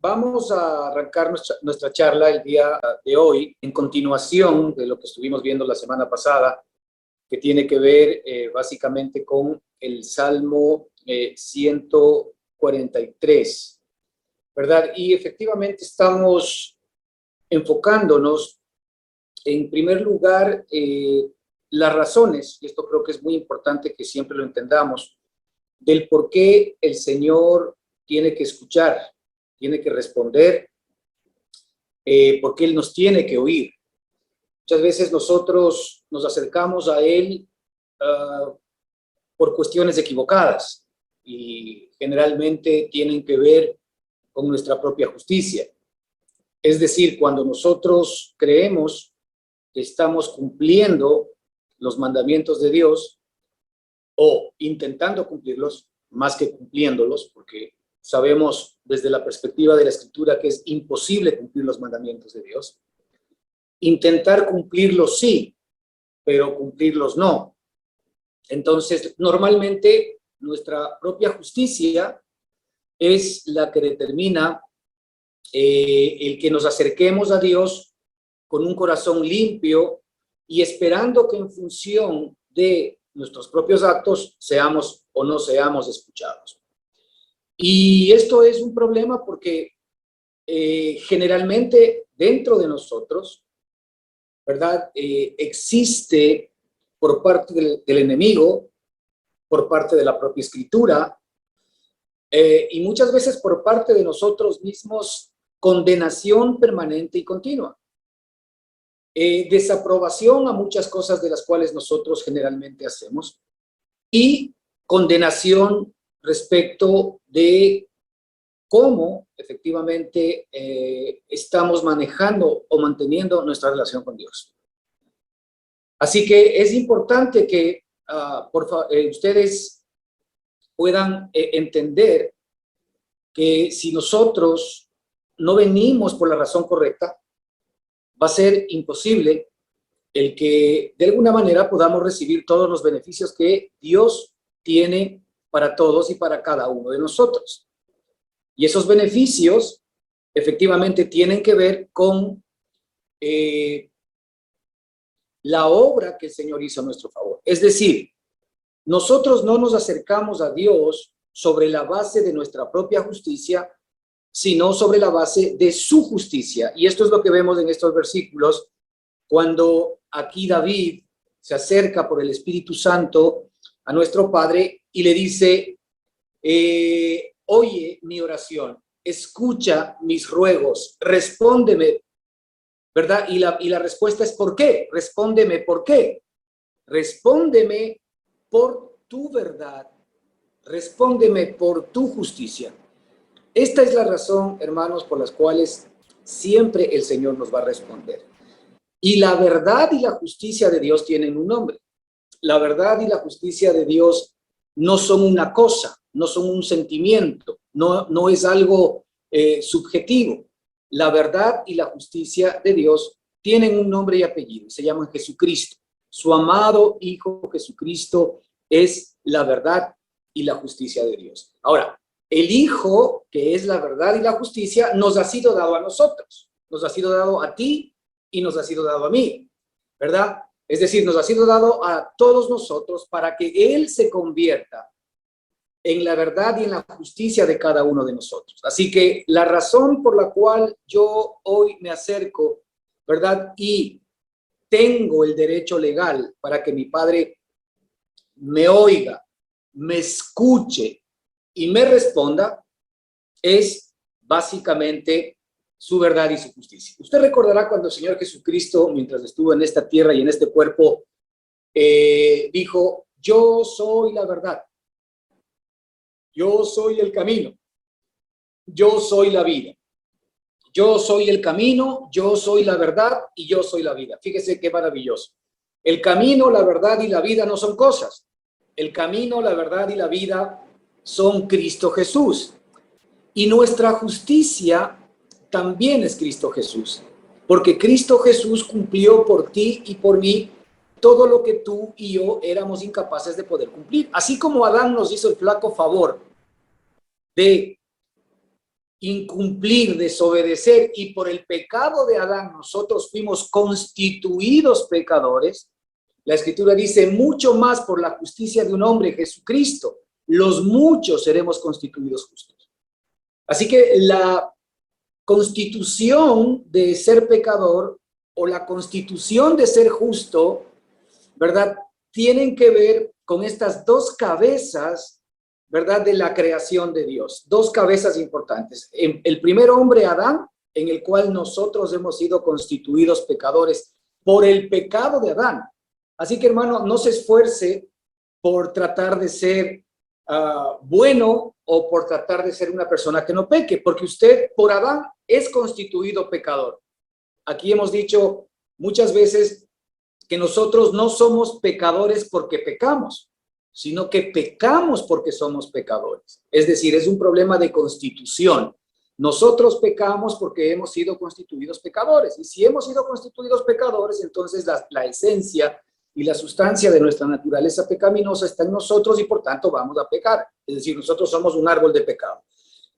Vamos a arrancar nuestra charla el día de hoy en continuación de lo que estuvimos viendo la semana pasada, que tiene que ver básicamente con el Salmo 143, ¿verdad? Y efectivamente estamos enfocándonos en primer lugar las razones, y esto creo que es muy importante que siempre lo entendamos, del por qué el Señor tiene que escuchar, tiene que responder, porque Él nos tiene que oír. Muchas veces nosotros nos acercamos a Él por cuestiones equivocadas y generalmente tienen que ver con nuestra propia justicia. Es decir, cuando nosotros creemos que estamos cumpliendo los mandamientos de Dios o intentando cumplirlos más que cumpliéndolos, porque sabemos desde la perspectiva de la Escritura que es imposible cumplir los mandamientos de Dios. Intentar cumplirlos sí, pero cumplirlos no. Entonces, normalmente nuestra propia justicia es la que determina el que nos acerquemos a Dios con un corazón limpio y esperando que en función de nuestros propios actos seamos o no seamos escuchados. Y esto es un problema porque generalmente dentro de nosotros, ¿verdad? Existe por parte del enemigo, por parte de la propia Escritura, y muchas veces por parte de nosotros mismos, condenación permanente y continua. Desaprobación a muchas cosas de las cuales nosotros generalmente hacemos y condenación respecto de cómo efectivamente estamos manejando o manteniendo nuestra relación con Dios. Así que es importante que ustedes puedan entender que si nosotros no venimos por la razón correcta, va a ser imposible el que de alguna manera podamos recibir todos los beneficios que Dios tiene para todos y para cada uno de nosotros. Y esos beneficios efectivamente tienen que ver con la obra que el Señor hizo a nuestro favor. Es decir, nosotros no nos acercamos a Dios sobre la base de nuestra propia justicia, sino sobre la base de su justicia. Y esto es lo que vemos en estos versículos, cuando aquí David se acerca por el Espíritu Santo a nuestro Padre y le dice, oye mi oración, escucha mis ruegos, respóndeme, ¿verdad? Y la respuesta es ¿por qué? Respóndeme, ¿por qué? Respóndeme por tu verdad, respóndeme por tu justicia. Esta es la razón, hermanos, por las cuales siempre el Señor nos va a responder. Y la verdad y la justicia de Dios tienen un nombre. La verdad y la justicia de Dios no son una cosa, no son un sentimiento, no es algo subjetivo. La verdad y la justicia de Dios tienen un nombre y apellido, se llaman Jesucristo. Su amado Hijo Jesucristo es la verdad y la justicia de Dios. Ahora, el Hijo, que es la verdad y la justicia, nos ha sido dado a nosotros, nos ha sido dado a ti y nos ha sido dado a mí, ¿verdad? Es decir, nos ha sido dado a todos nosotros para que Él se convierta en la verdad y en la justicia de cada uno de nosotros. Así que la razón por la cual yo hoy me acerco, ¿verdad? Y tengo el derecho legal para que mi Padre me oiga, me escuche y me responda, es básicamente su verdad y su justicia. Usted recordará cuando el Señor Jesucristo, mientras estuvo en esta tierra y en este cuerpo, dijo, yo soy la verdad, yo soy el camino, yo soy la vida, yo soy el camino, yo soy la verdad y yo soy la vida. Fíjese qué maravilloso. El camino, la verdad y la vida no son cosas. El camino, la verdad y la vida son Cristo Jesús. Y nuestra justicia también es Cristo Jesús, porque Cristo Jesús cumplió por ti y por mí todo lo que tú y yo éramos incapaces de poder cumplir. Así como Adán nos hizo el flaco favor de incumplir, desobedecer, y por el pecado de Adán nosotros fuimos constituidos pecadores, la Escritura dice, mucho más por la justicia de un hombre, Jesucristo, los muchos seremos constituidos justos. Así que la constitución de ser pecador o la constitución de ser justo, ¿verdad? Tienen que ver con estas dos cabezas, ¿verdad? De la creación de Dios. Dos cabezas importantes. El primer hombre, Adán, en el cual nosotros hemos sido constituidos pecadores por el pecado de Adán. Así que, hermano, no se esfuerce por tratar de ser bueno o por tratar de ser una persona que no peque, porque usted, por Adán, es constituido pecador. Aquí hemos dicho muchas veces que nosotros no somos pecadores porque pecamos, sino que pecamos porque somos pecadores. Es decir, es un problema de constitución. Nosotros pecamos porque hemos sido constituidos pecadores. Y si hemos sido constituidos pecadores, entonces la esencia y la sustancia de nuestra naturaleza pecaminosa está en nosotros y por tanto vamos a pecar. Es decir, nosotros somos un árbol de pecado.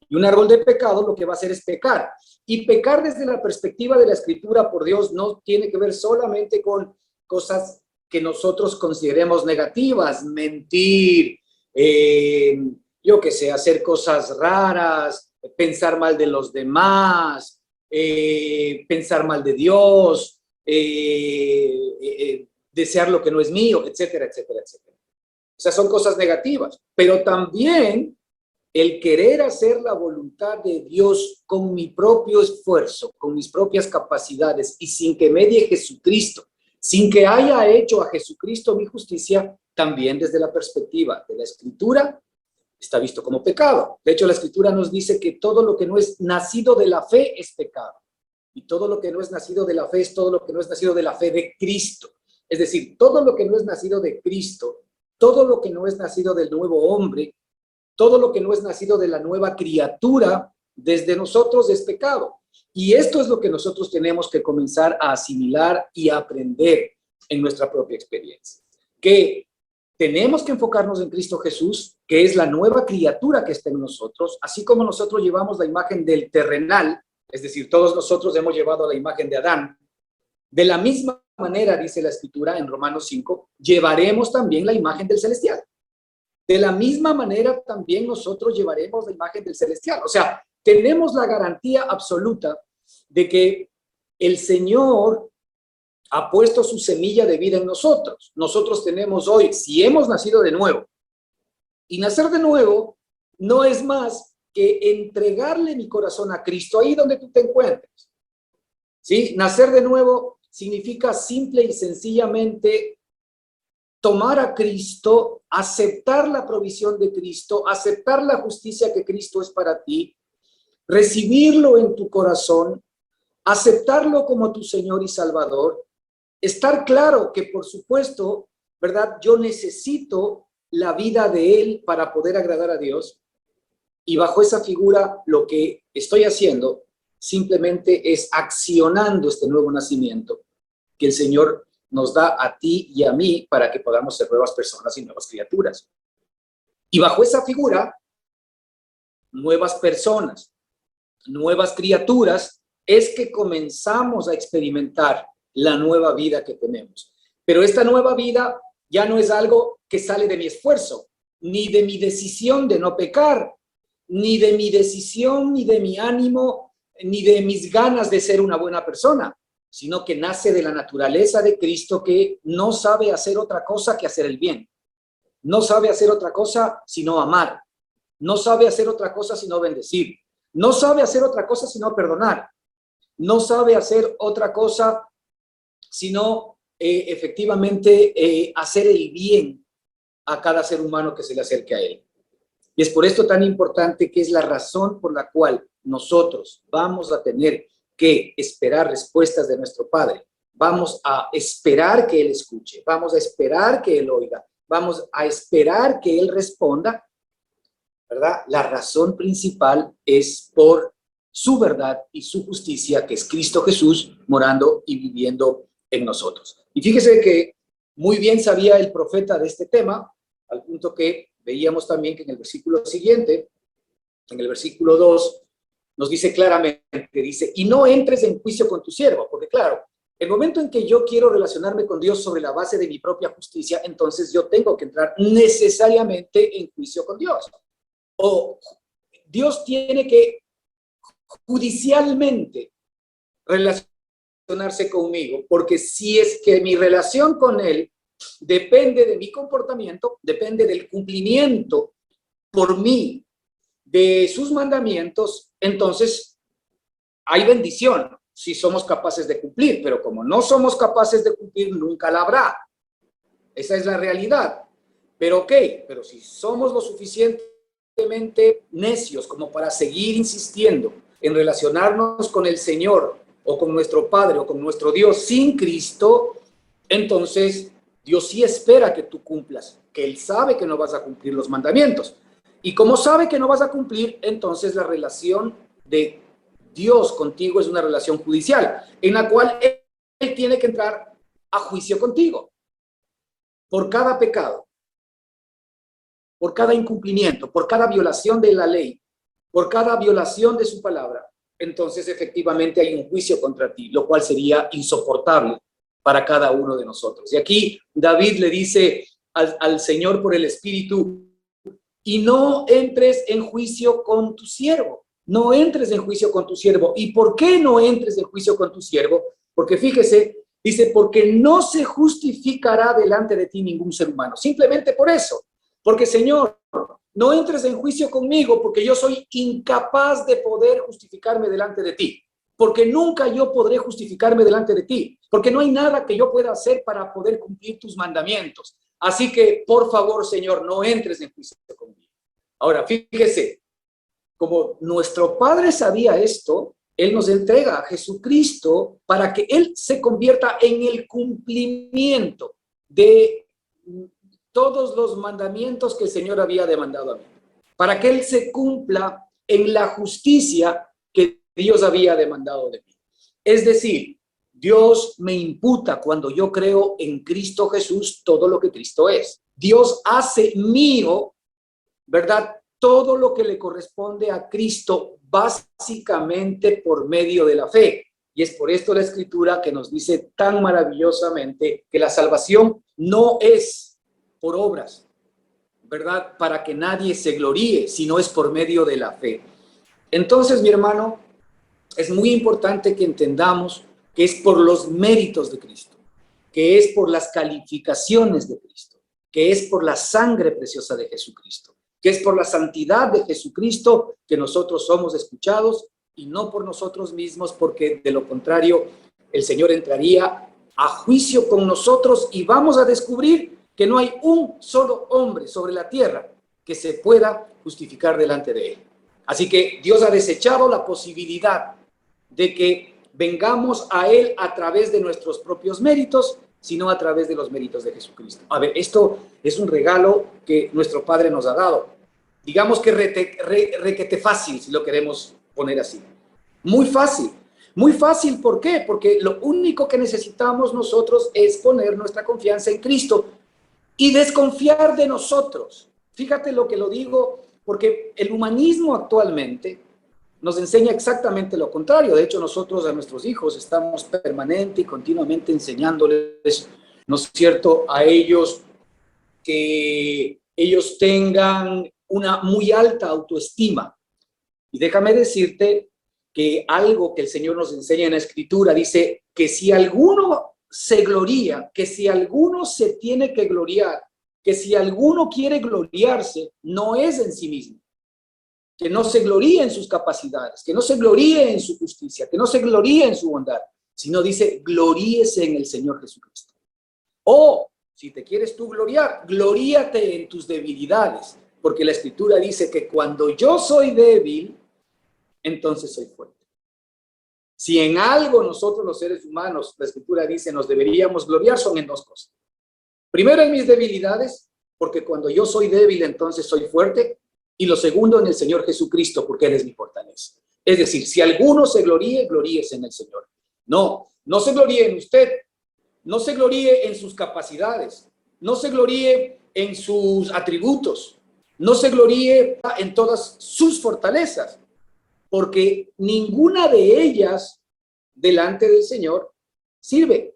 Y un árbol de pecado lo que va a hacer es pecar. Y pecar desde la perspectiva de la Escritura por Dios no tiene que ver solamente con cosas que nosotros consideremos negativas, mentir, yo qué sé, hacer cosas raras, pensar mal de los demás, pensar mal de Dios, desear lo que no es mío, etcétera, etcétera, etcétera. O sea, son cosas negativas, pero también el querer hacer la voluntad de Dios con mi propio esfuerzo, con mis propias capacidades y sin que medie Jesucristo, sin que haya hecho a Jesucristo mi justicia, también desde la perspectiva de la Escritura, está visto como pecado. De hecho, la Escritura nos dice que todo lo que no es nacido de la fe es pecado. Y todo lo que no es nacido de la fe es todo lo que no es nacido de la fe de Cristo. Es decir, todo lo que no es nacido de Cristo, todo lo que no es nacido del nuevo hombre, todo lo que no es nacido de la nueva criatura, desde nosotros es pecado. Y esto es lo que nosotros tenemos que comenzar a asimilar y a aprender en nuestra propia experiencia. Que tenemos que enfocarnos en Cristo Jesús, que es la nueva criatura que está en nosotros, así como nosotros llevamos la imagen del terrenal, es decir, todos nosotros hemos llevado la imagen de Adán. De la misma manera, dice la Escritura en Romanos 5, llevaremos también la imagen del celestial. De la misma manera también nosotros llevaremos la imagen del celestial. O sea, tenemos la garantía absoluta de que el Señor ha puesto su semilla de vida en nosotros. Nosotros tenemos hoy, si hemos nacido de nuevo, y nacer de nuevo no es más que entregarle mi corazón a Cristo ahí donde tú te encuentres. ¿Sí? Nacer de nuevo significa simple y sencillamente tomar a Cristo, aceptar la provisión de Cristo, aceptar la justicia que Cristo es para ti, recibirlo en tu corazón, aceptarlo como tu Señor y Salvador, estar claro que, por supuesto, ¿verdad? Yo necesito la vida de Él para poder agradar a Dios, y bajo esa figura lo que estoy haciendo simplemente es accionando este nuevo nacimiento que el Señor nos da a ti y a mí para que podamos ser nuevas personas y nuevas criaturas. Y bajo esa figura, nuevas personas, nuevas criaturas, es que comenzamos a experimentar la nueva vida que tenemos. Pero esta nueva vida ya no es algo que sale de mi esfuerzo, ni de mi decisión de no pecar, ni de mi decisión, ni de mi ánimo, ni de mis ganas de ser una buena persona, sino que nace de la naturaleza de Cristo, que no sabe hacer otra cosa que hacer el bien. No sabe hacer otra cosa sino amar. No sabe hacer otra cosa sino bendecir. No sabe hacer otra cosa sino perdonar. No sabe hacer otra cosa sino efectivamente hacer el bien a cada ser humano que se le acerque a él. Y es por esto tan importante, que es la razón por la cual nosotros vamos a tener que esperar respuestas de nuestro Padre. Vamos a esperar que Él escuche, vamos a esperar que Él oiga, vamos a esperar que Él responda, ¿verdad? La razón principal es por su verdad y su justicia, que es Cristo Jesús morando y viviendo en nosotros. Y fíjese que muy bien sabía el profeta de este tema, al punto que veíamos también que en el versículo siguiente, en el versículo 2, nos dice claramente, dice, y no entres en juicio con tu siervo, porque claro, el momento en que yo quiero relacionarme con Dios sobre la base de mi propia justicia, entonces yo tengo que entrar necesariamente en juicio con Dios. O Dios tiene que judicialmente relacionarse conmigo, porque si es que mi relación con Él depende de mi comportamiento, depende del cumplimiento por mí de sus mandamientos, entonces hay bendición si somos capaces de cumplir, pero como no somos capaces de cumplir, nunca la habrá. Esa es la realidad. Pero ok, pero si somos lo suficientemente necios como para seguir insistiendo en relacionarnos con el Señor o con nuestro Padre o con nuestro Dios sin Cristo, entonces Dios sí espera que tú cumplas, que Él sabe que no vas a cumplir los mandamientos. Y como sabe que no vas a cumplir, entonces la relación de Dios contigo es una relación judicial, en la cual Él tiene que entrar a juicio contigo por cada pecado, por cada incumplimiento, por cada violación de la ley, por cada violación de su palabra. Entonces efectivamente hay un juicio contra ti, lo cual sería insoportable para cada uno de nosotros. Y aquí David le dice al Señor por el Espíritu, y no entres en juicio con tu siervo. No entres en juicio con tu siervo. ¿Y por qué no entres en juicio con tu siervo? Porque fíjese, dice, porque no se justificará delante de ti ningún ser humano. Simplemente por eso. Porque, Señor, no entres en juicio conmigo porque yo soy incapaz de poder justificarme delante de ti. Porque nunca yo podré justificarme delante de ti. Porque no hay nada que yo pueda hacer para poder cumplir tus mandamientos. Así que, por favor, Señor, no entres en juicio conmigo. Ahora, fíjese, como nuestro Padre sabía esto, Él nos entrega a Jesucristo para que Él se convierta en el cumplimiento de todos los mandamientos que el Señor había demandado a mí. Para que Él se cumpla en la justicia que Dios había demandado de mí. Es decir, Dios me imputa cuando yo creo en Cristo Jesús todo lo que Cristo es. Dios hace mío, ¿verdad? Todo lo que le corresponde a Cristo básicamente por medio de la fe. Y es por esto la Escritura que nos dice tan maravillosamente que la salvación no es por obras, ¿verdad? Para que nadie se gloríe, sino es por medio de la fe. Entonces, mi hermano, es muy importante que entendamos que es por los méritos de Cristo, que es por las calificaciones de Cristo, que es por la sangre preciosa de Jesucristo, que es por la santidad de Jesucristo que nosotros somos escuchados y no por nosotros mismos, porque de lo contrario el Señor entraría a juicio con nosotros y vamos a descubrir que no hay un solo hombre sobre la tierra que se pueda justificar delante de Él. Así que Dios ha desechado la posibilidad de que vengamos a Él a través de nuestros propios méritos, sino a través de los méritos de Jesucristo. A ver, esto es un regalo que nuestro Padre nos ha dado. Digamos que requete fácil, si lo queremos poner así. Muy fácil. Muy fácil, ¿por qué? Porque lo único que necesitamos nosotros es poner nuestra confianza en Cristo y desconfiar de nosotros. Fíjate lo que lo digo, porque el humanismo actualmente nos enseña exactamente lo contrario. De hecho, nosotros a nuestros hijos estamos permanente y continuamente enseñándoles, ¿no es cierto?, a ellos que ellos tengan una muy alta autoestima. Y déjame decirte que algo que el Señor nos enseña en la Escritura dice que si alguno se gloría, que si alguno se tiene que gloriar, que si alguno quiere gloriarse, no es en sí mismo. Que no se gloríe en sus capacidades, que no se gloríe en su justicia, que no se gloríe en su bondad, sino dice, gloríese en el Señor Jesucristo. O, si te quieres tú gloriar, gloríate en tus debilidades, porque la Escritura dice que cuando yo soy débil, entonces soy fuerte. Si en algo nosotros los seres humanos, la Escritura dice, nos deberíamos gloriar, son en dos cosas. Primero en mis debilidades, porque cuando yo soy débil, entonces soy fuerte. Y lo segundo en el Señor Jesucristo, porque Él es mi fortaleza. Es decir, si alguno se gloríe, gloríese en el Señor. No, no se gloríe en usted, no se gloríe en sus capacidades, no se gloríe en sus atributos, no se gloríe en todas sus fortalezas. porque ninguna de ellas delante del Señor sirve.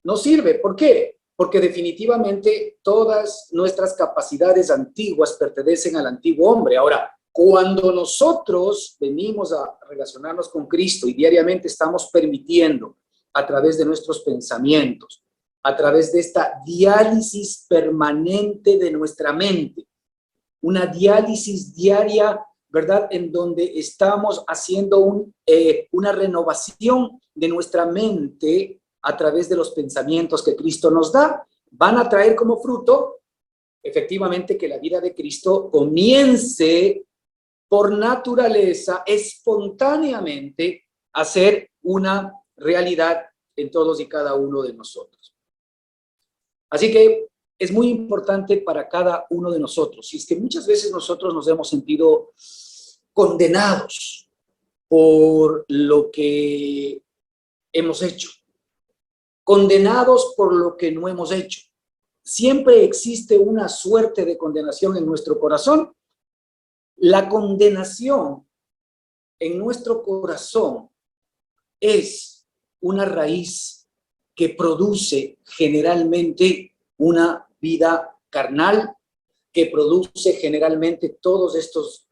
No sirve. ¿Por qué? Porque definitivamente todas nuestras capacidades antiguas pertenecen al antiguo hombre. Ahora, cuando nosotros venimos a relacionarnos con Cristo y diariamente estamos permitiendo a través de nuestros pensamientos, a través de esta diálisis permanente de nuestra mente, una diálisis diaria, ¿verdad? En donde estamos haciendo una renovación de nuestra mente a través de los pensamientos que Cristo nos da, van a traer como fruto, efectivamente, que la vida de Cristo comience por naturaleza, espontáneamente, a ser una realidad en todos y cada uno de nosotros. Así que es muy importante para cada uno de nosotros. Y es que muchas veces nosotros nos hemos sentido condenados por lo que hemos hecho, condenados por lo que no hemos hecho. Siempre existe una suerte de condenación en nuestro corazón. La condenación en nuestro corazón es una raíz que produce generalmente una vida carnal, que produce generalmente todos estos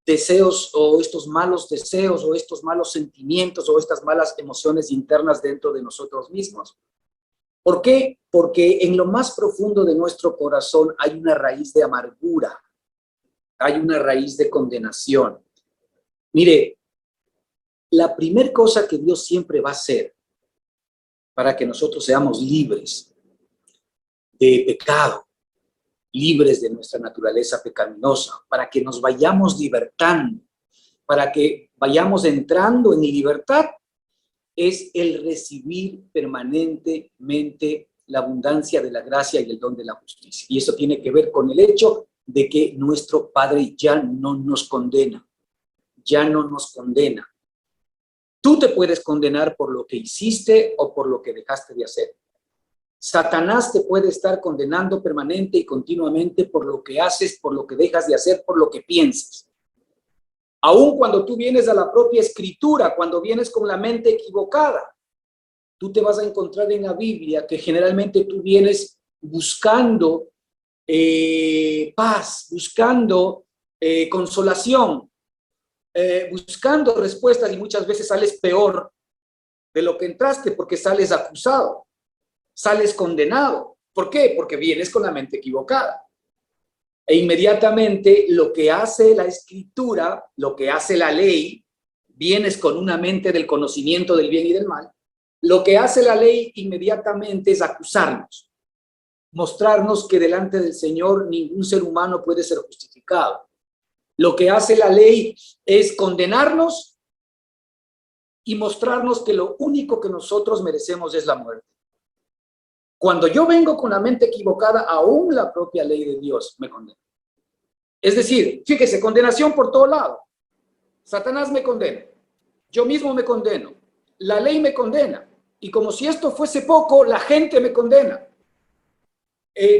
deseos o estos malos deseos o estos malos sentimientos o estas malas emociones internas dentro de nosotros mismos. ¿Por qué? Porque en lo más profundo de nuestro corazón hay una raíz de amargura, hay una raíz de condenación. Mire, la primera cosa que Dios siempre va a hacer para que nosotros seamos libres de pecado, libres de nuestra naturaleza pecaminosa, para que nos vayamos libertando, para que vayamos entrando en libertad, es el recibir permanentemente la abundancia de la gracia y el don de la justicia. Y eso tiene que ver con el hecho de que nuestro Padre ya no nos condena, ya no nos condena. Tú te puedes condenar por lo que hiciste o por lo que dejaste de hacer. Satanás te puede estar condenando permanente y continuamente por lo que haces, por lo que dejas de hacer, por lo que piensas. Aun cuando tú vienes a la propia escritura, cuando vienes con la mente equivocada, tú te vas a encontrar en la Biblia que generalmente tú vienes buscando paz, buscando consolación, buscando respuestas, y muchas veces sales peor de lo que entraste porque sales acusado, sales condenado. ¿Por qué? Porque vienes con la mente equivocada. E inmediatamente lo que hace la escritura, lo que hace la ley, vienes con una mente del conocimiento del bien y del mal. Lo que hace la ley inmediatamente es acusarnos, mostrarnos que delante del Señor ningún ser humano puede ser justificado. Lo que hace la ley es condenarnos y mostrarnos que lo único que nosotros merecemos es la muerte. Cuando yo vengo con la mente equivocada, aún la propia ley de Dios me condena. Es decir, fíjese, condenación por todo lado. Satanás me condena, yo mismo me condeno, la ley me condena, y como si esto fuese poco, la gente me condena.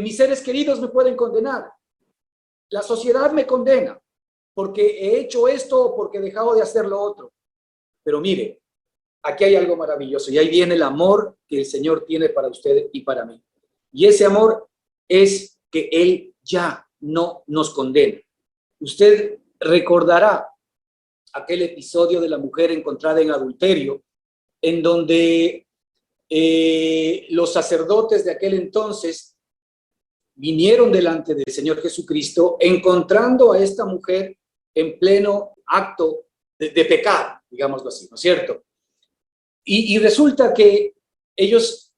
Mis seres queridos me pueden condenar, la sociedad me condena, porque he hecho esto o porque he dejado de hacer lo otro. Pero mire, aquí hay algo maravilloso, y ahí viene el amor que el Señor tiene para usted y para mí. Y ese amor es que Él ya no nos condena. Usted recordará aquel episodio de la mujer encontrada en adulterio, en donde los sacerdotes de aquel entonces vinieron delante del Señor Jesucristo, encontrando a esta mujer en pleno acto de pecado, digámoslo así, ¿no es cierto? Y resulta que ellos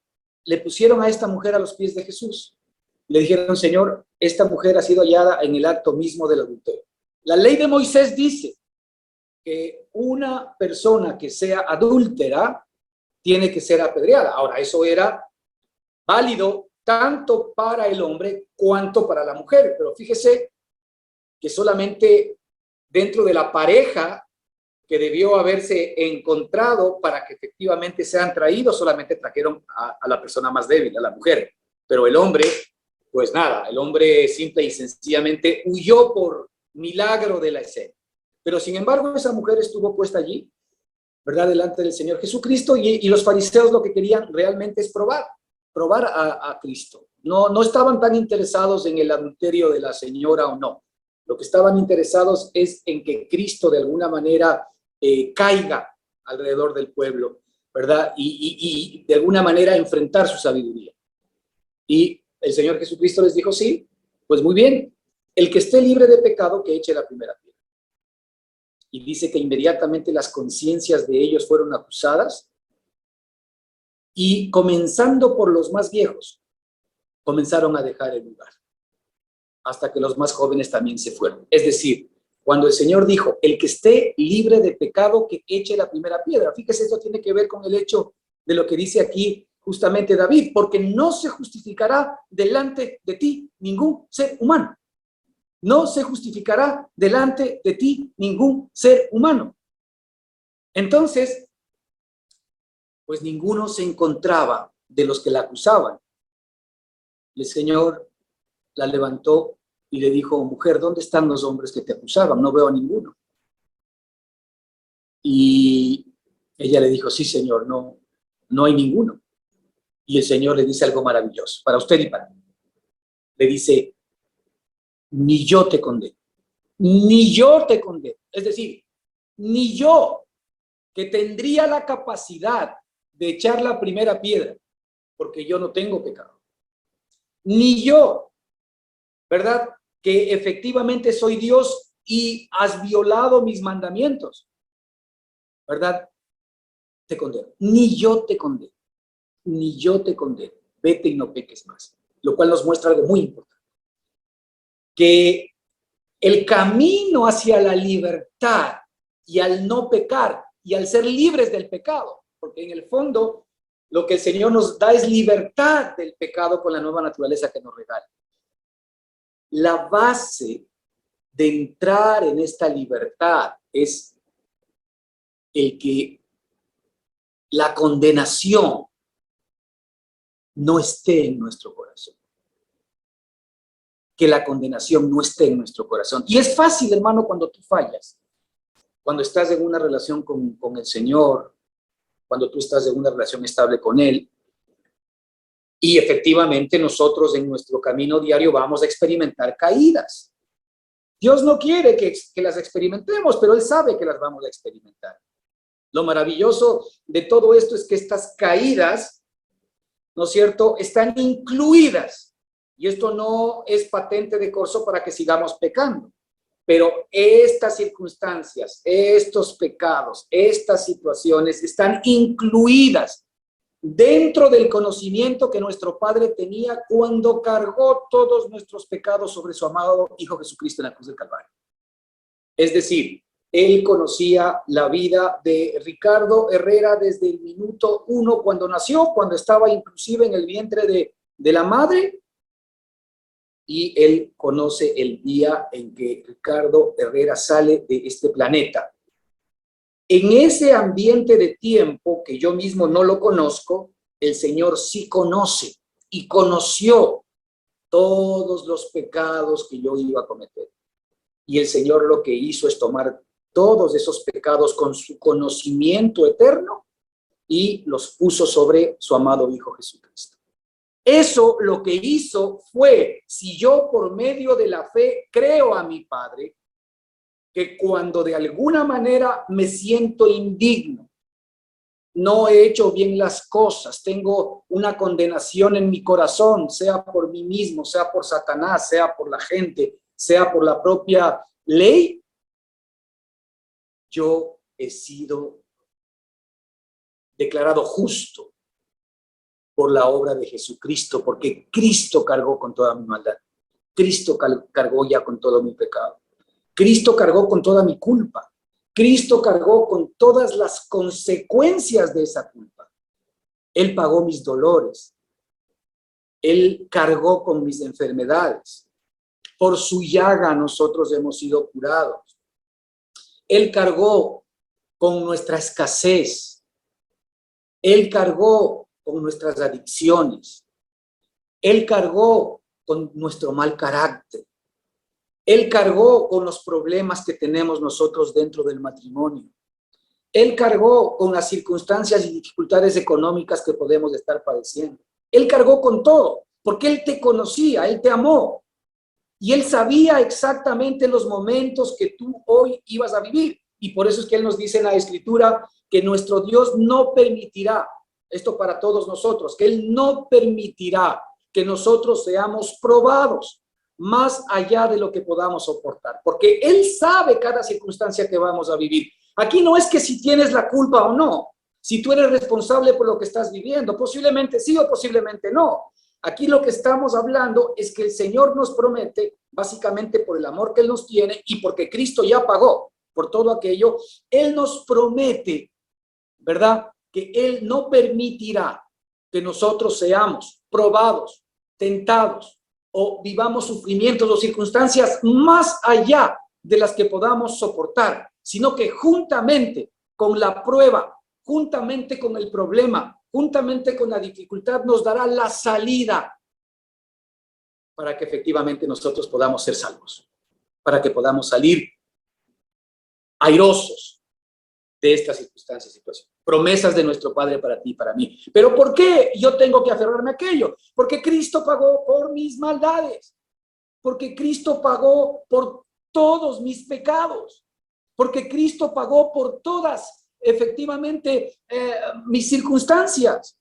le pusieron a esta mujer a los pies de Jesús. Le dijeron: Señor, esta mujer ha sido hallada en el acto mismo del adulterio. La ley de Moisés dice que una persona que sea adúltera tiene que ser apedreada. Ahora, eso era válido tanto para el hombre cuanto para la mujer, pero fíjese que solamente dentro de la pareja que debió haberse encontrado para que efectivamente sean traídos, solamente trajeron a la persona más débil, a la mujer. Pero el hombre, pues nada, el hombre simple y sencillamente huyó por milagro de la escena. Pero sin embargo, esa mujer estuvo puesta allí, ¿verdad? Delante del Señor Jesucristo, y los fariseos lo que querían realmente es probar a Cristo. No estaban tan interesados en el adulterio de la señora o no. Lo que estaban interesados es en que Cristo de alguna manera caiga alrededor del pueblo, ¿verdad? Y de alguna manera enfrentar su sabiduría. Y el Señor Jesucristo les dijo, sí, pues muy bien, el que esté libre de pecado, que eche la primera piedra. Y dice que inmediatamente las conciencias de ellos fueron acusadas, y comenzando por los más viejos, comenzaron a dejar el lugar, hasta que los más jóvenes también se fueron. Es decir, cuando el Señor dijo, el que esté libre de pecado, que eche la primera piedra. Fíjese, esto tiene que ver con el hecho de lo que dice aquí justamente David, porque no se justificará delante de ti ningún ser humano. No se justificará delante de ti ningún ser humano. Entonces, pues ninguno se encontraba de los que la acusaban. El Señor la levantó y le dijo, mujer, ¿dónde están los hombres que te acusaban? No veo a ninguno. Y ella le dijo, sí, Señor, no hay ninguno. Y el Señor le dice algo maravilloso, para usted y para mí. Le dice, ni yo te condeno, ni yo te condeno. Es decir, ni yo, que tendría la capacidad de echar la primera piedra, porque yo no tengo pecado. Ni yo, ¿verdad? Que efectivamente soy Dios y has violado mis mandamientos, ¿verdad? Te condeno. Ni yo te condeno. Ni yo te condeno. Vete y no peques más. Lo cual nos muestra algo muy importante. Que el camino hacia la libertad y al no pecar y al ser libres del pecado, porque en el fondo lo que el Señor nos da es libertad del pecado con la nueva naturaleza que nos regala. La base de entrar en esta libertad es el que la condenación no esté en nuestro corazón. Que la condenación no esté en nuestro corazón. Y es fácil, hermano, cuando tú fallas, cuando estás en una relación con el Señor, cuando tú estás en una relación estable con Él, y efectivamente nosotros en nuestro camino diario vamos a experimentar caídas. Dios no quiere que las experimentemos, pero Él sabe que las vamos a experimentar. Lo maravilloso de todo esto es que estas caídas, ¿no es cierto?, están incluidas. Y esto no es patente de corso para que sigamos pecando. Pero estas circunstancias, estos pecados, estas situaciones están incluidas dentro del conocimiento que nuestro Padre tenía cuando cargó todos nuestros pecados sobre su amado Hijo Jesucristo en la cruz del Calvario. Es decir, Él conocía la vida de Ricardo Herrera desde el minuto 1 cuando nació, cuando estaba inclusive en el vientre de la madre, y Él conoce el día en que Ricardo Herrera sale de este planeta. En ese ambiente de tiempo que yo mismo no lo conozco, el Señor sí conoce y conoció todos los pecados que yo iba a cometer. Y el Señor lo que hizo es tomar todos esos pecados con su conocimiento eterno y los puso sobre su amado Hijo Jesucristo. Eso lo que hizo fue, si yo por medio de la fe creo a mi Padre, que cuando de alguna manera me siento indigno, no he hecho bien las cosas, tengo una condenación en mi corazón, sea por mí mismo, sea por Satanás, sea por la gente, sea por la propia ley, yo he sido declarado justo por la obra de Jesucristo, porque Cristo cargó con toda mi maldad. Cristo cargó ya con todo mi pecado. Cristo cargó con toda mi culpa. Cristo cargó con todas las consecuencias de esa culpa. Él pagó mis dolores. Él cargó con mis enfermedades. Por su llaga nosotros hemos sido curados. Él cargó con nuestra escasez. Él cargó con nuestras adicciones. Él cargó con nuestro mal carácter. Él cargó con los problemas que tenemos nosotros dentro del matrimonio. Él cargó con las circunstancias y dificultades económicas que podemos estar padeciendo. Él cargó con todo, porque Él te conocía, Él te amó. Y Él sabía exactamente los momentos que tú hoy ibas a vivir. Y por eso es que Él nos dice en la Escritura que nuestro Dios no permitirá, esto para todos nosotros, que Él no permitirá que nosotros seamos probados más allá de lo que podamos soportar. Porque Él sabe cada circunstancia que vamos a vivir. Aquí no es que si tienes la culpa o no, si tú eres responsable por lo que estás viviendo, posiblemente sí o posiblemente no. Aquí lo que estamos hablando es que el Señor nos promete, básicamente por el amor que Él nos tiene y porque Cristo ya pagó por todo aquello, Él nos promete, ¿verdad?, que Él no permitirá que nosotros seamos probados, tentados o vivamos sufrimientos o circunstancias más allá de las que podamos soportar, sino que juntamente con la prueba, juntamente con el problema, juntamente con la dificultad, nos dará la salida para que efectivamente nosotros podamos ser salvos, para que podamos salir airosos de estas circunstancias y situaciones. Promesas de nuestro Padre para ti y para mí. ¿Pero por qué yo tengo que aferrarme a aquello? Porque Cristo pagó por mis maldades, porque Cristo pagó por todos mis pecados, porque Cristo pagó por todas, efectivamente, mis circunstancias.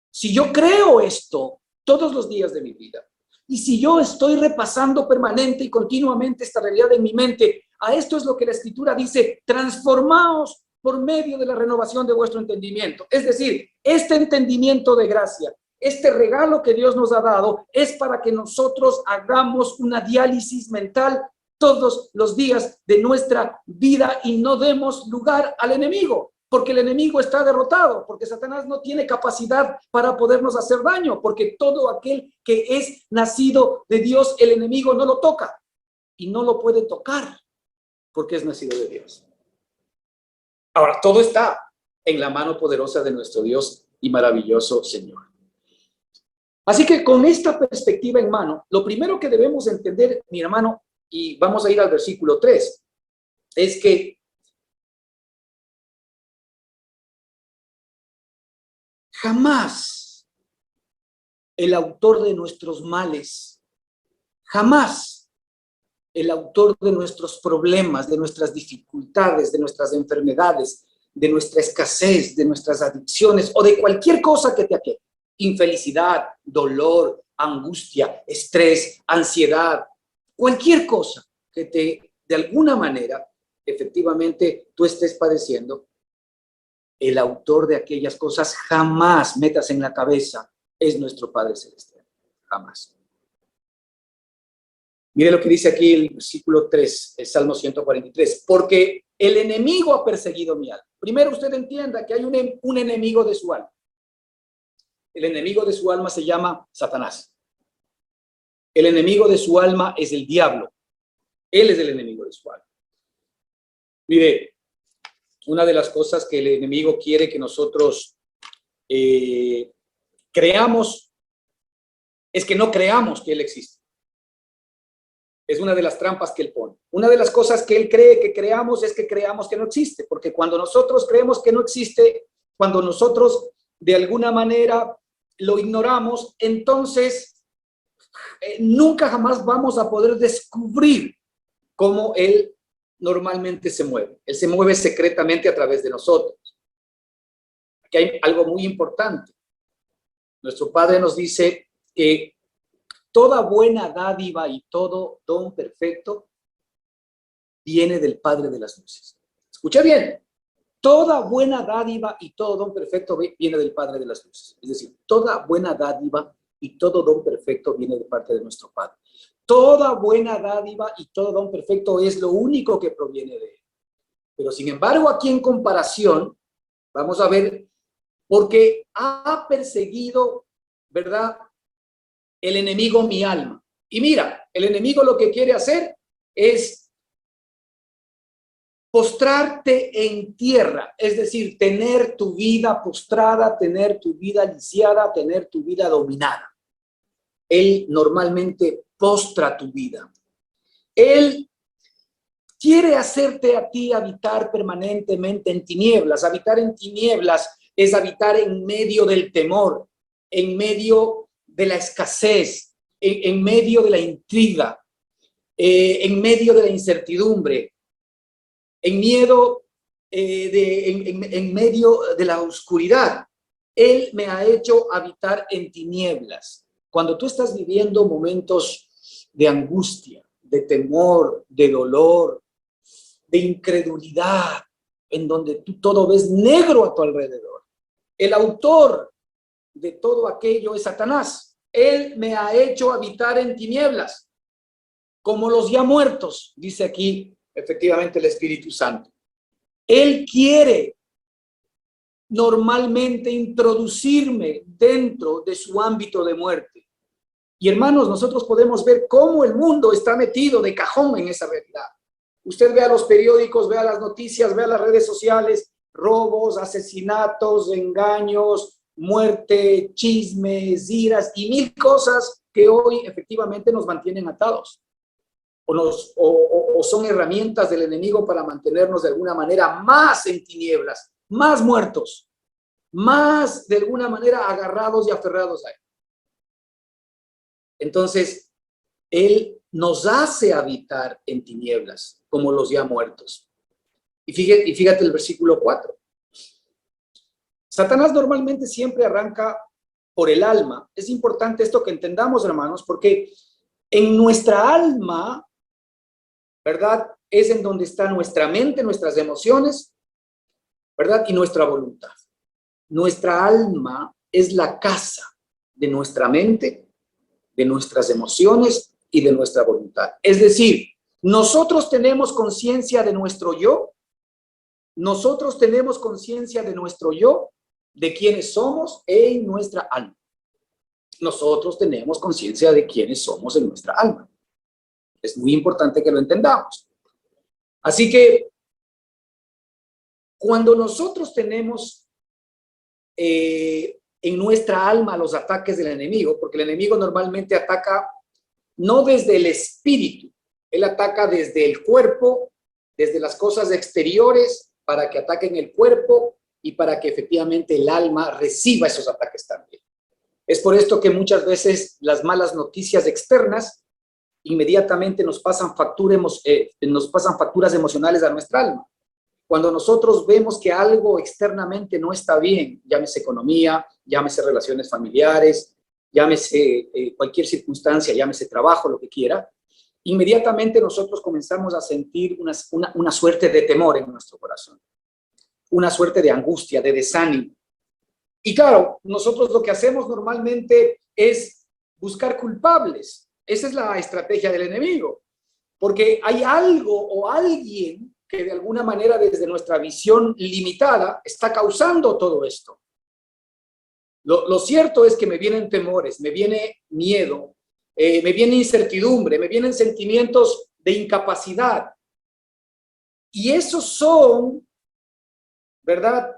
Si yo creo esto todos los días de mi vida, y si yo estoy repasando permanente y continuamente esta realidad en mi mente, a esto es lo que la Escritura dice: transformaos por medio de la renovación de vuestro entendimiento. Es decir, este entendimiento de gracia, este regalo que Dios nos ha dado, es para que nosotros hagamos una diálisis mental todos los días de nuestra vida y no demos lugar al enemigo, porque el enemigo está derrotado, porque Satanás no tiene capacidad para podernos hacer daño, porque todo aquel que es nacido de Dios, el enemigo no lo toca y no lo puede tocar porque es nacido de Dios. Ahora, todo está en la mano poderosa de nuestro Dios y maravilloso Señor. Así que con esta perspectiva en mano, lo primero que debemos entender, mi hermano, y vamos a ir al versículo 3, es que jamás el autor de nuestros males, jamás el autor de nuestros problemas, de nuestras dificultades, de nuestras enfermedades, de nuestra escasez, de nuestras adicciones o de cualquier cosa que te aqueje, infelicidad, dolor, angustia, estrés, ansiedad, cualquier cosa que te, de alguna manera, efectivamente tú estés padeciendo, el autor de aquellas cosas jamás metas en la cabeza es nuestro Padre Celestial, jamás. Mire lo que dice aquí el versículo 3, el Salmo 143, porque el enemigo ha perseguido mi alma. Primero usted entienda que hay un enemigo de su alma. El enemigo de su alma se llama Satanás. El enemigo de su alma es el diablo. Él es el enemigo de su alma. Mire, una de las cosas que el enemigo quiere que nosotros creamos es que no creamos que él existe. Es una de las trampas que él pone. Una de las cosas que él cree que creamos es que creamos que no existe, porque cuando nosotros creemos que no existe, cuando nosotros de alguna manera lo ignoramos, entonces nunca jamás vamos a poder descubrir cómo él normalmente se mueve. Él se mueve secretamente a través de nosotros. Aquí hay algo muy importante. Nuestro Padre nos dice que toda buena dádiva y todo don perfecto viene del Padre de las luces. Escucha bien. Toda buena dádiva y todo don perfecto viene del Padre de las luces. Es decir, toda buena dádiva y todo don perfecto viene de parte de nuestro Padre. Toda buena dádiva y todo don perfecto es lo único que proviene de él. Pero sin embargo, aquí en comparación, vamos a ver, porque ha perseguido, ¿verdad?, el enemigo mi alma. Y mira, el enemigo lo que quiere hacer es postrarte en tierra, es decir, tener tu vida postrada, tener tu vida lisiada, tener tu vida dominada. Él normalmente postra tu vida. Él quiere hacerte a ti habitar permanentemente en tinieblas. Habitar en tinieblas es habitar en medio del temor, en medio de la escasez, en medio de la intriga, en medio de la incertidumbre, en medio de la oscuridad. Él me ha hecho habitar en tinieblas. Cuando tú estás viviendo momentos de angustia, de temor, de dolor, de incredulidad, en donde tú todo ves negro a tu alrededor, el autor de todo aquello es Satanás. Él me ha hecho habitar en tinieblas, como los ya muertos, dice aquí efectivamente el Espíritu Santo. Él quiere normalmente introducirme dentro de su ámbito de muerte. Y hermanos, nosotros podemos ver cómo el mundo está metido de cajón en esa realidad. Usted vea los periódicos, vea las noticias, vea las redes sociales, robos, asesinatos, engaños, muerte, chismes, iras y mil cosas que hoy efectivamente nos mantienen atados. O son herramientas del enemigo para mantenernos de alguna manera más en tinieblas, más muertos, más de alguna manera agarrados y aferrados a él. Entonces, él nos hace habitar en tinieblas, como los ya muertos. Y fíjate el versículo 4. Satanás normalmente siempre arranca por el alma. Es importante esto que entendamos, hermanos, porque en nuestra alma, ¿verdad? Es en donde está nuestra mente, nuestras emociones, ¿verdad? Y nuestra voluntad. Nuestra alma es la casa de nuestra mente, de nuestras emociones y de nuestra voluntad. Es decir, nosotros tenemos conciencia de nuestro yo, nosotros tenemos conciencia de nuestro yo, de quiénes somos en nuestra alma. Nosotros tenemos conciencia de quiénes somos en nuestra alma. Es muy importante que lo entendamos. Así que, cuando nosotros tenemos en nuestra alma los ataques del enemigo, porque el enemigo normalmente ataca no desde el espíritu, él ataca desde el cuerpo, desde las cosas exteriores, para que ataquen el cuerpo y para que efectivamente el alma reciba esos ataques también. Es por esto que muchas veces las malas noticias externas inmediatamente nos pasan facturas emocionales a nuestra alma. Cuando nosotros vemos que algo externamente no está bien, llámese economía, llámese relaciones familiares, llámese cualquier circunstancia, llámese trabajo, lo que quiera, inmediatamente nosotros comenzamos a sentir una suerte de temor en nuestro corazón, una suerte de angustia, de desánimo. Y claro, nosotros lo que hacemos normalmente es buscar culpables. Esa es la estrategia del enemigo, porque hay algo o alguien que de alguna manera desde nuestra visión limitada está causando todo esto. Lo cierto es que me vienen temores, me viene miedo, me viene incertidumbre, me vienen sentimientos de incapacidad. Y esos son, ¿verdad?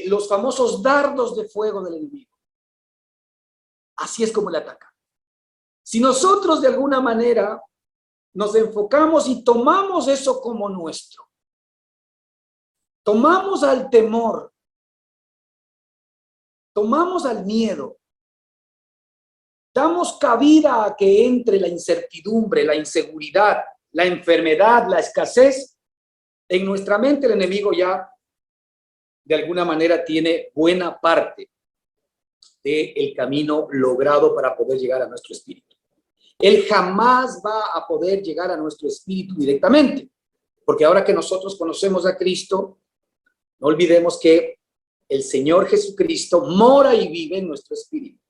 Los famosos dardos de fuego del enemigo. Así es como le ataca. Si nosotros de alguna manera nos enfocamos y tomamos eso como nuestro, tomamos al temor, tomamos al miedo, damos cabida a que entre la incertidumbre, la inseguridad, la enfermedad, la escasez, en nuestra mente el enemigo ya de alguna manera tiene buena parte del camino logrado para poder llegar a nuestro espíritu. Él jamás va a poder llegar a nuestro espíritu directamente, porque ahora que nosotros conocemos a Cristo, no olvidemos que el Señor Jesucristo mora y vive en nuestro espíritu.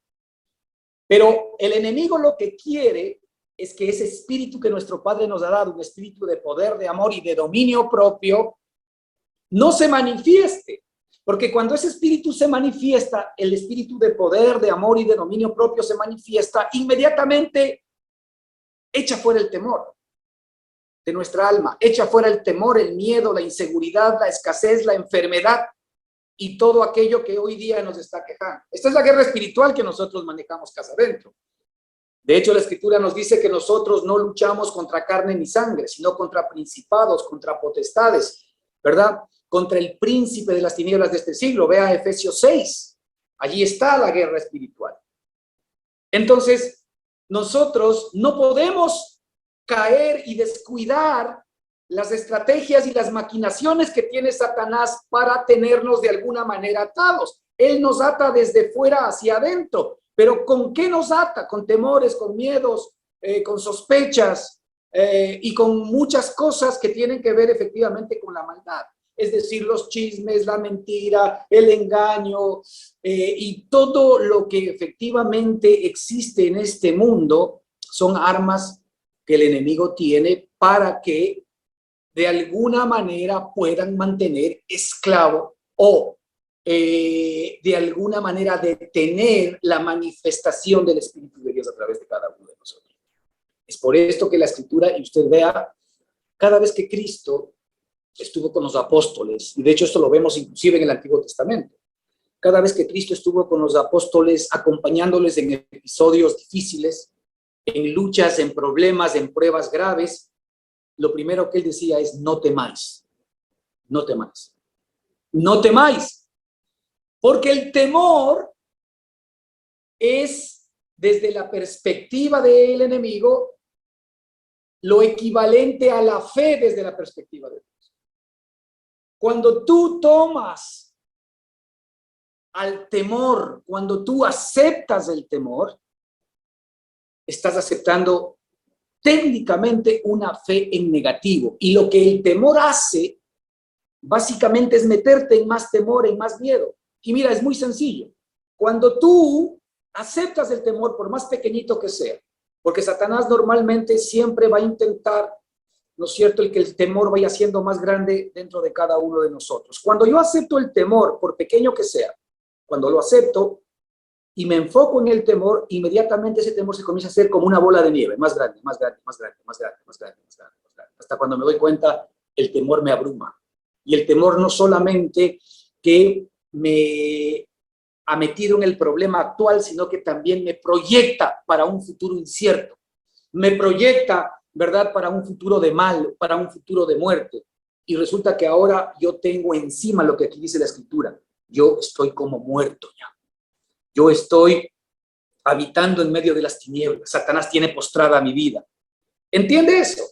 Pero el enemigo lo que quiere es que ese espíritu que nuestro Padre nos ha dado, un espíritu de poder, de amor y de dominio propio, no se manifieste. Porque cuando ese espíritu se manifiesta, el espíritu de poder, de amor y de dominio propio se manifiesta, inmediatamente echa fuera el temor de nuestra alma, echa fuera el temor, el miedo, la inseguridad, la escasez, la enfermedad y todo aquello que hoy día nos está quejando. Esta es la guerra espiritual que nosotros manejamos casa adentro. De hecho, la Escritura nos dice que nosotros no luchamos contra carne ni sangre, sino contra principados, contra potestades, ¿verdad? Contra el príncipe de las tinieblas de este siglo. Vea Efesios 6. Allí está la guerra espiritual. Entonces, nosotros no podemos caer y descuidar las estrategias y las maquinaciones que tiene Satanás para tenernos de alguna manera atados. Él nos ata desde fuera hacia adentro, pero ¿con qué nos ata? Con temores, con miedos, con sospechas y con muchas cosas que tienen que ver efectivamente con la maldad. Es decir, los chismes, la mentira, el engaño y todo lo que efectivamente existe en este mundo son armas que el enemigo tiene para que de alguna manera puedan mantener esclavo o de alguna manera detener la manifestación del Espíritu de Dios a través de cada uno de nosotros. Es por esto que la Escritura, y usted vea, cada vez que Cristo estuvo con los apóstoles, y de hecho esto lo vemos inclusive en el Antiguo Testamento, cada vez que Cristo estuvo con los apóstoles acompañándoles en episodios difíciles, en luchas, en problemas, en pruebas graves, lo primero que él decía es: no temáis, no temáis, no temáis, porque el temor es, desde la perspectiva del enemigo, lo equivalente a la fe desde la perspectiva de Dios. Cuando tú tomas al temor, cuando tú aceptas el temor, estás aceptando técnicamente una fe en negativo. Y lo que el temor hace, básicamente, es meterte en más temor, en más miedo. Y mira, es muy sencillo. Cuando tú aceptas el temor, por más pequeñito que sea, porque Satanás normalmente siempre va a intentar, ¿no es cierto?, el que el temor vaya siendo más grande dentro de cada uno de nosotros. Cuando yo acepto el temor, por pequeño que sea, cuando lo acepto y me enfoco en el temor, inmediatamente ese temor se comienza a hacer como una bola de nieve, más grande, más grande, más grande, más grande, más grande, más grande, más grande. Hasta cuando me doy cuenta, el temor me abruma. Y el temor no solamente que me ha metido en el problema actual, sino que también me proyecta para un futuro incierto. Me proyecta, ¿verdad?, para un futuro de mal, para un futuro de muerte. Y resulta que ahora yo tengo encima lo que aquí dice la Escritura. Yo estoy como muerto ya. Yo estoy habitando en medio de las tinieblas. Satanás tiene postrada mi vida. ¿Entiende eso?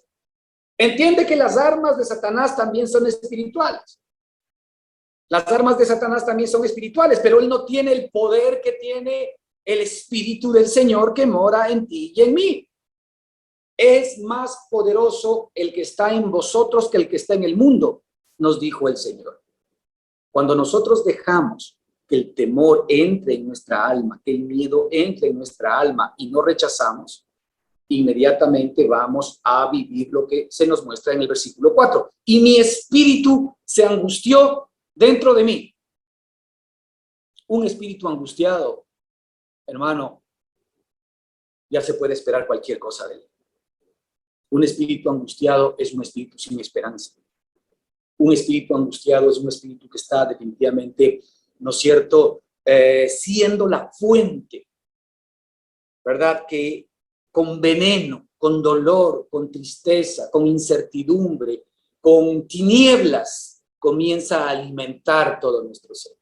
Entiende que las armas de Satanás también son espirituales. Las armas de Satanás también son espirituales, pero él no tiene el poder que tiene el Espíritu del Señor que mora en ti y en mí. Es más poderoso el que está en vosotros que el que está en el mundo, nos dijo el Señor. Cuando nosotros dejamos que el temor entre en nuestra alma, que el miedo entre en nuestra alma y no rechazamos, inmediatamente vamos a vivir lo que se nos muestra en el versículo 4. Y mi espíritu se angustió dentro de mí. Un espíritu angustiado, hermano, ya se puede esperar cualquier cosa de él. Un espíritu angustiado es un espíritu sin esperanza. Un espíritu angustiado es un espíritu que está definitivamente, ¿no es cierto?, siendo la fuente, ¿verdad?, que con veneno, con dolor, con tristeza, con incertidumbre, con tinieblas, comienza a alimentar todo nuestro ser.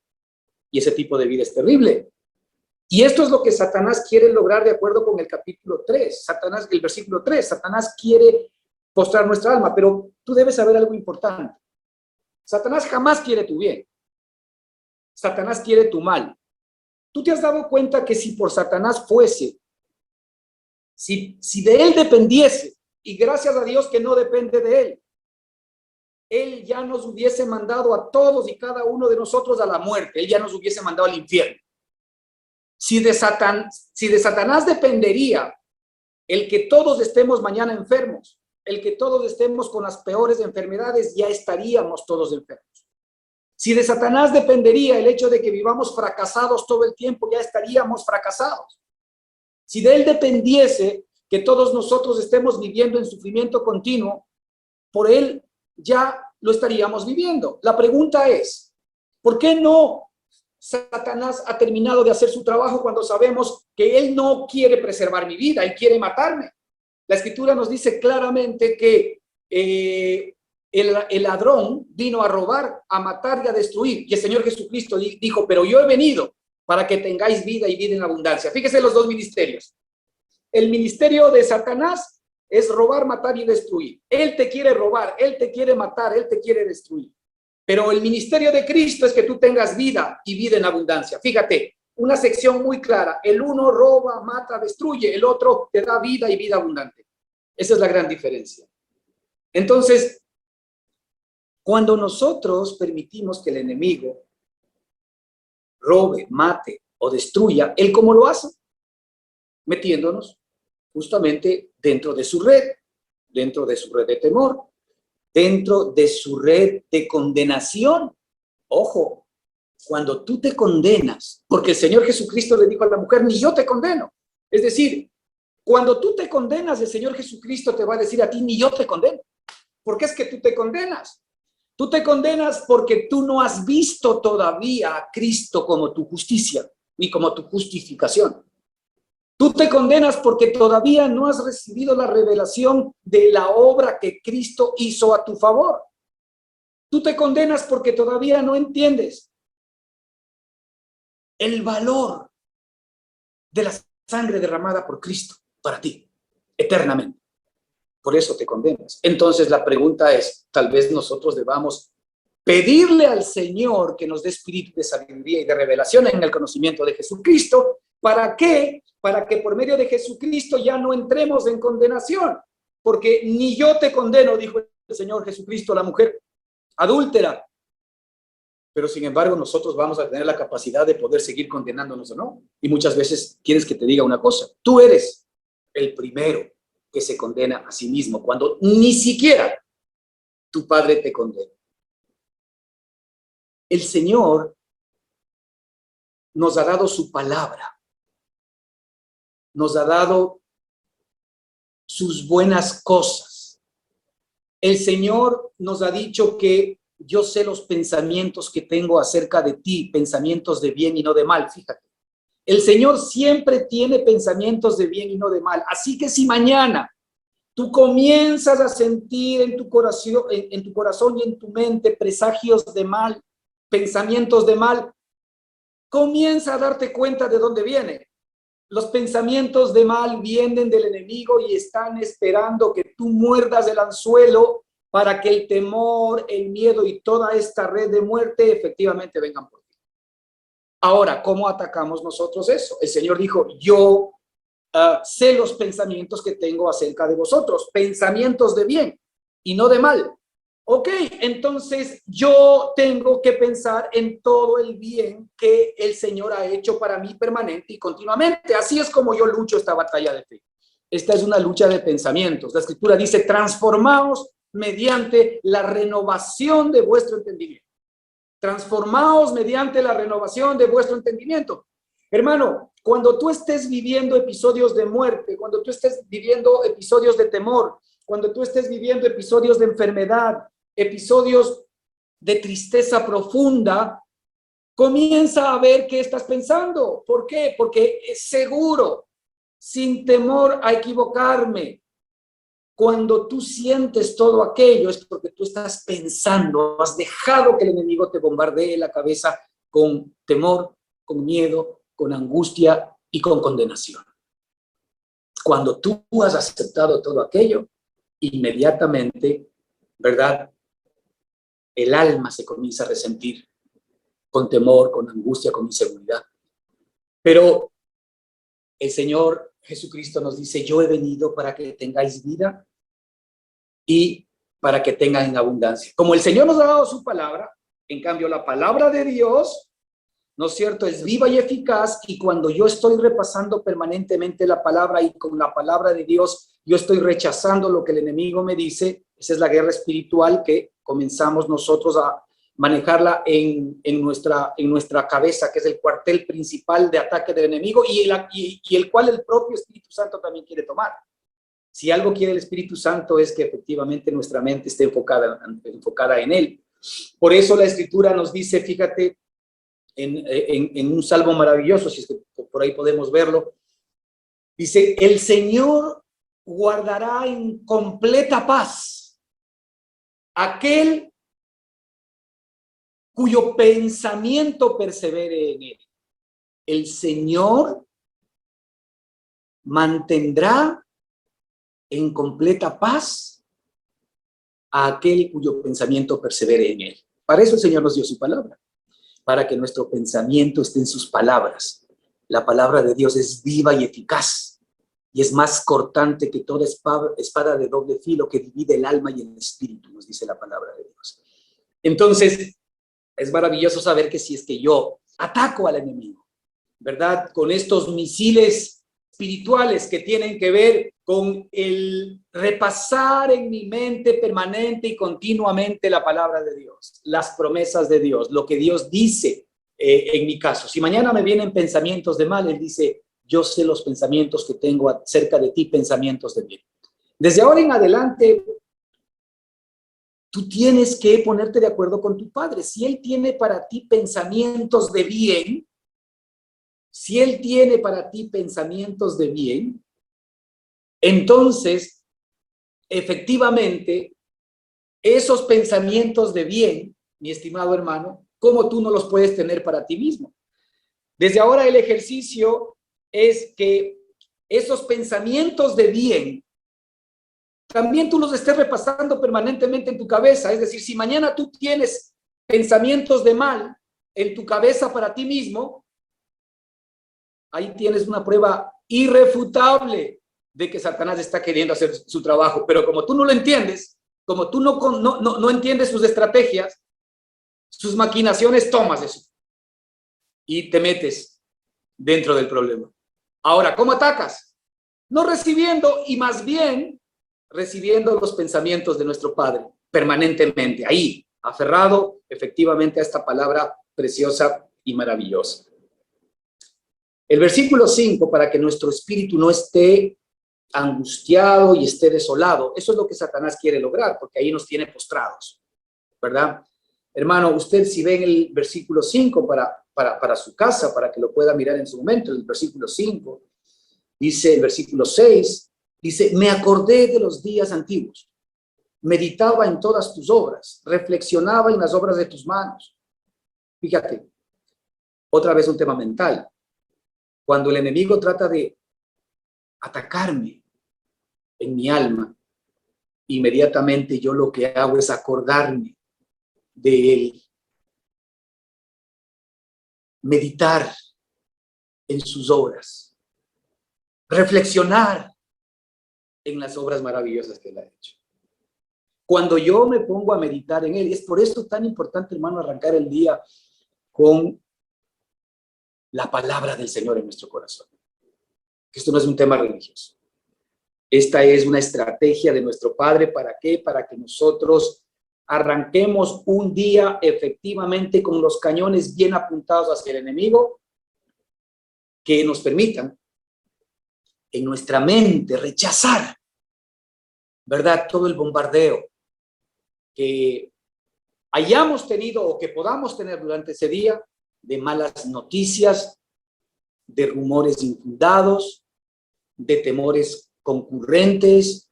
Y ese tipo de vida es terrible. Y esto es lo que Satanás quiere lograr de acuerdo con el capítulo 3, el versículo 3. Satanás quiere postrar nuestra alma, pero tú debes saber algo importante. Satanás jamás quiere tu bien. Satanás quiere tu mal. ¿Tú te has dado cuenta que si por Satanás fuese, si de él dependiese, y gracias a Dios que no depende de él, él ya nos hubiese mandado a todos y cada uno de nosotros a la muerte, él ya nos hubiese mandado al infierno? Si de Satanás dependería el que todos estemos mañana enfermos, el que todos estemos con las peores enfermedades, ya estaríamos todos enfermos. Si de Satanás dependería el hecho de que vivamos fracasados todo el tiempo, ya estaríamos fracasados. Si de él dependiese que todos nosotros estemos viviendo en sufrimiento continuo, por él ya lo estaríamos viviendo. La pregunta es, ¿por qué no Satanás ha terminado de hacer su trabajo cuando sabemos que él no quiere preservar mi vida, él quiere matarme. La Escritura nos dice claramente que el ladrón vino a robar, a matar y a destruir. Y el Señor Jesucristo dijo, pero yo he venido para que tengáis vida y vida en abundancia. Fíjese los dos ministerios. El ministerio de Satanás es robar, matar y destruir. Él te quiere robar, él te quiere matar, él te quiere destruir. Pero el ministerio de Cristo es que tú tengas vida y vida en abundancia. Fíjate, una sección muy clara. El uno roba, mata, destruye. El otro te da vida y vida abundante. Esa es la gran diferencia. Entonces, cuando nosotros permitimos que el enemigo robe, mate o destruya, ¿él cómo lo hace? Metiéndonos justamente dentro de su red de temor, dentro de su red de condenación. Ojo, cuando tú te condenas, porque el Señor Jesucristo le dijo a la mujer, ni yo te condeno. Es decir, cuando tú te condenas, el Señor Jesucristo te va a decir a ti, ni yo te condeno. ¿Por qué es que tú te condenas? Tú te condenas porque tú no has visto todavía a Cristo como tu justicia, ni como tu justificación. Tú te condenas porque todavía no has recibido la revelación de la obra que Cristo hizo a tu favor. Tú te condenas porque todavía no entiendes el valor de la sangre derramada por Cristo para ti, eternamente. Por eso te condenas. Entonces la pregunta es, tal vez nosotros debamos pedirle al Señor que nos dé espíritu de sabiduría y de revelación en el conocimiento de Jesucristo. ¿Para qué? Para que por medio de Jesucristo ya no entremos en condenación. Porque ni yo te condeno, dijo el Señor Jesucristo a la mujer adúltera. Pero sin embargo nosotros vamos a tener la capacidad de poder seguir condenándonos o no. Y muchas veces quieres que te diga una cosa. Tú eres el primero que se condena a sí mismo cuando ni siquiera tu padre te condena. El Señor nos ha dado su palabra, nos ha dado sus buenas cosas. El Señor nos ha dicho que yo sé los pensamientos que tengo acerca de ti, pensamientos de bien y no de mal, fíjate. El Señor siempre tiene pensamientos de bien y no de mal. Así que si mañana tú comienzas a sentir en tu corazón y en tu mente presagios de mal, pensamientos de mal, comienza a darte cuenta de dónde viene. Los pensamientos de mal vienen del enemigo y están esperando que tú muerdas el anzuelo para que el temor, el miedo y toda esta red de muerte efectivamente vengan por ti. Ahora, ¿cómo atacamos nosotros eso? El Señor dijo, yo sé los pensamientos que tengo acerca de vosotros, pensamientos de bien y no de mal. Ok, entonces yo tengo que pensar en todo el bien que el Señor ha hecho para mí permanente y continuamente. Así es como yo lucho esta batalla de fe. Esta es una lucha de pensamientos. La Escritura dice, transformaos mediante la renovación de vuestro entendimiento. Transformaos mediante la renovación de vuestro entendimiento. Hermano, cuando tú estés viviendo episodios de muerte, cuando tú estés viviendo episodios de temor, cuando tú estés viviendo episodios de enfermedad, episodios de tristeza profunda, comienza a ver qué estás pensando. ¿Por qué? Porque es seguro, sin temor a equivocarme. Cuando tú sientes todo aquello es porque tú estás pensando, has dejado que el enemigo te bombardee la cabeza con temor, con miedo, con angustia y con condenación. Cuando tú has aceptado todo aquello, inmediatamente, ¿verdad? El alma se comienza a resentir con temor, con angustia, con inseguridad. Pero el Señor Jesucristo nos dice, yo he venido para que tengáis vida y para que tengan en abundancia. Como el Señor nos ha dado su palabra, en cambio la palabra de Dios, ¿no es cierto?, es viva y eficaz, y cuando yo estoy repasando permanentemente la palabra y con la palabra de Dios, yo estoy rechazando lo que el enemigo me dice. Esa es la guerra espiritual que comenzamos nosotros a manejarla en nuestra cabeza, que es el cuartel principal de ataque del enemigo y el cual el propio Espíritu Santo también quiere tomar. Si algo quiere el Espíritu Santo es que efectivamente nuestra mente esté enfocada en Él. Por eso la Escritura nos dice, fíjate, en un salmo maravilloso, si es que por ahí podemos verlo. Dice, el Señor guardará en completa paz aquel cuyo pensamiento persevere en él. El Señor mantendrá en completa paz a aquel cuyo pensamiento persevere en él. Para eso el Señor nos dio su palabra, para que nuestro pensamiento esté en sus palabras. La palabra de Dios es viva y eficaz, y es más cortante que toda espada de doble filo que divide el alma y el espíritu, nos dice la palabra de Dios. Entonces, es maravilloso saber que si es que yo ataco al enemigo, ¿verdad? Con estos misiles espirituales que tienen que ver con el repasar en mi mente permanente y continuamente la palabra de Dios, las promesas de Dios, lo que Dios dice en mi caso. Si mañana me vienen pensamientos de mal, Él dice, yo sé los pensamientos que tengo acerca de ti, pensamientos de bien. Desde ahora en adelante, tú tienes que ponerte de acuerdo con tu Padre. Si Él tiene para ti pensamientos de bien, si Él tiene para ti pensamientos de bien, entonces, efectivamente, esos pensamientos de bien, mi estimado hermano, ¿cómo tú no los puedes tener para ti mismo? Desde ahora el ejercicio es que esos pensamientos de bien también tú los estés repasando permanentemente en tu cabeza. Es decir, si mañana tú tienes pensamientos de mal en tu cabeza para ti mismo, ahí tienes una prueba irrefutable de que Satanás está queriendo hacer su trabajo. Pero como tú no lo entiendes, como tú no entiendes sus estrategias, sus maquinaciones, tomas eso y te metes dentro del problema. Ahora, ¿cómo atacas? No recibiendo, y más bien recibiendo los pensamientos de nuestro Padre permanentemente, ahí, aferrado efectivamente a esta palabra preciosa y maravillosa. El versículo 5, para que nuestro espíritu no esté angustiado y esté desolado, eso es lo que Satanás quiere lograr, porque ahí nos tiene postrados, ¿verdad? Hermano, usted si ve en el versículo 5 para su casa, para que lo pueda mirar en su momento, el versículo 5, dice el versículo 6, dice, me acordé de los días antiguos, meditaba en todas tus obras, reflexionaba en las obras de tus manos. Fíjate, otra vez un tema mental. Cuando el enemigo trata de atacarme en mi alma, inmediatamente yo lo que hago es acordarme de él, meditar en sus obras, reflexionar en las obras maravillosas que él ha hecho. Cuando yo me pongo a meditar en él, es por esto tan importante, hermano, arrancar el día con la palabra del Señor en nuestro corazón. Esto no es un tema religioso. Esta es una estrategia de nuestro Padre. ¿Para qué? Para que nosotros arranquemos un día efectivamente con los cañones bien apuntados hacia el enemigo, que nos permitan en nuestra mente rechazar, ¿verdad? Todo el bombardeo que hayamos tenido o que podamos tener durante ese día de malas noticias, de rumores infundados, de temores concurrentes,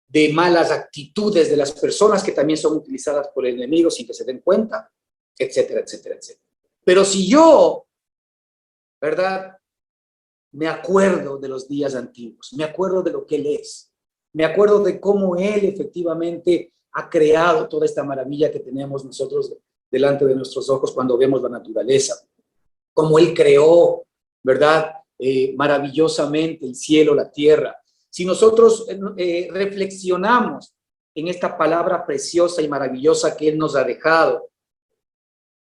de malas actitudes de las personas que también son utilizadas por el enemigo sin que se den cuenta, etcétera, etcétera, etcétera. Pero si yo, ¿verdad? Me acuerdo de los días antiguos, me acuerdo de lo que Él es, me acuerdo de cómo Él efectivamente ha creado toda esta maravilla que tenemos nosotros delante de nuestros ojos cuando vemos la naturaleza, cómo Él creó, ¿verdad? Maravillosamente el cielo, la tierra. Si nosotros reflexionamos en esta palabra preciosa y maravillosa que Él nos ha dejado,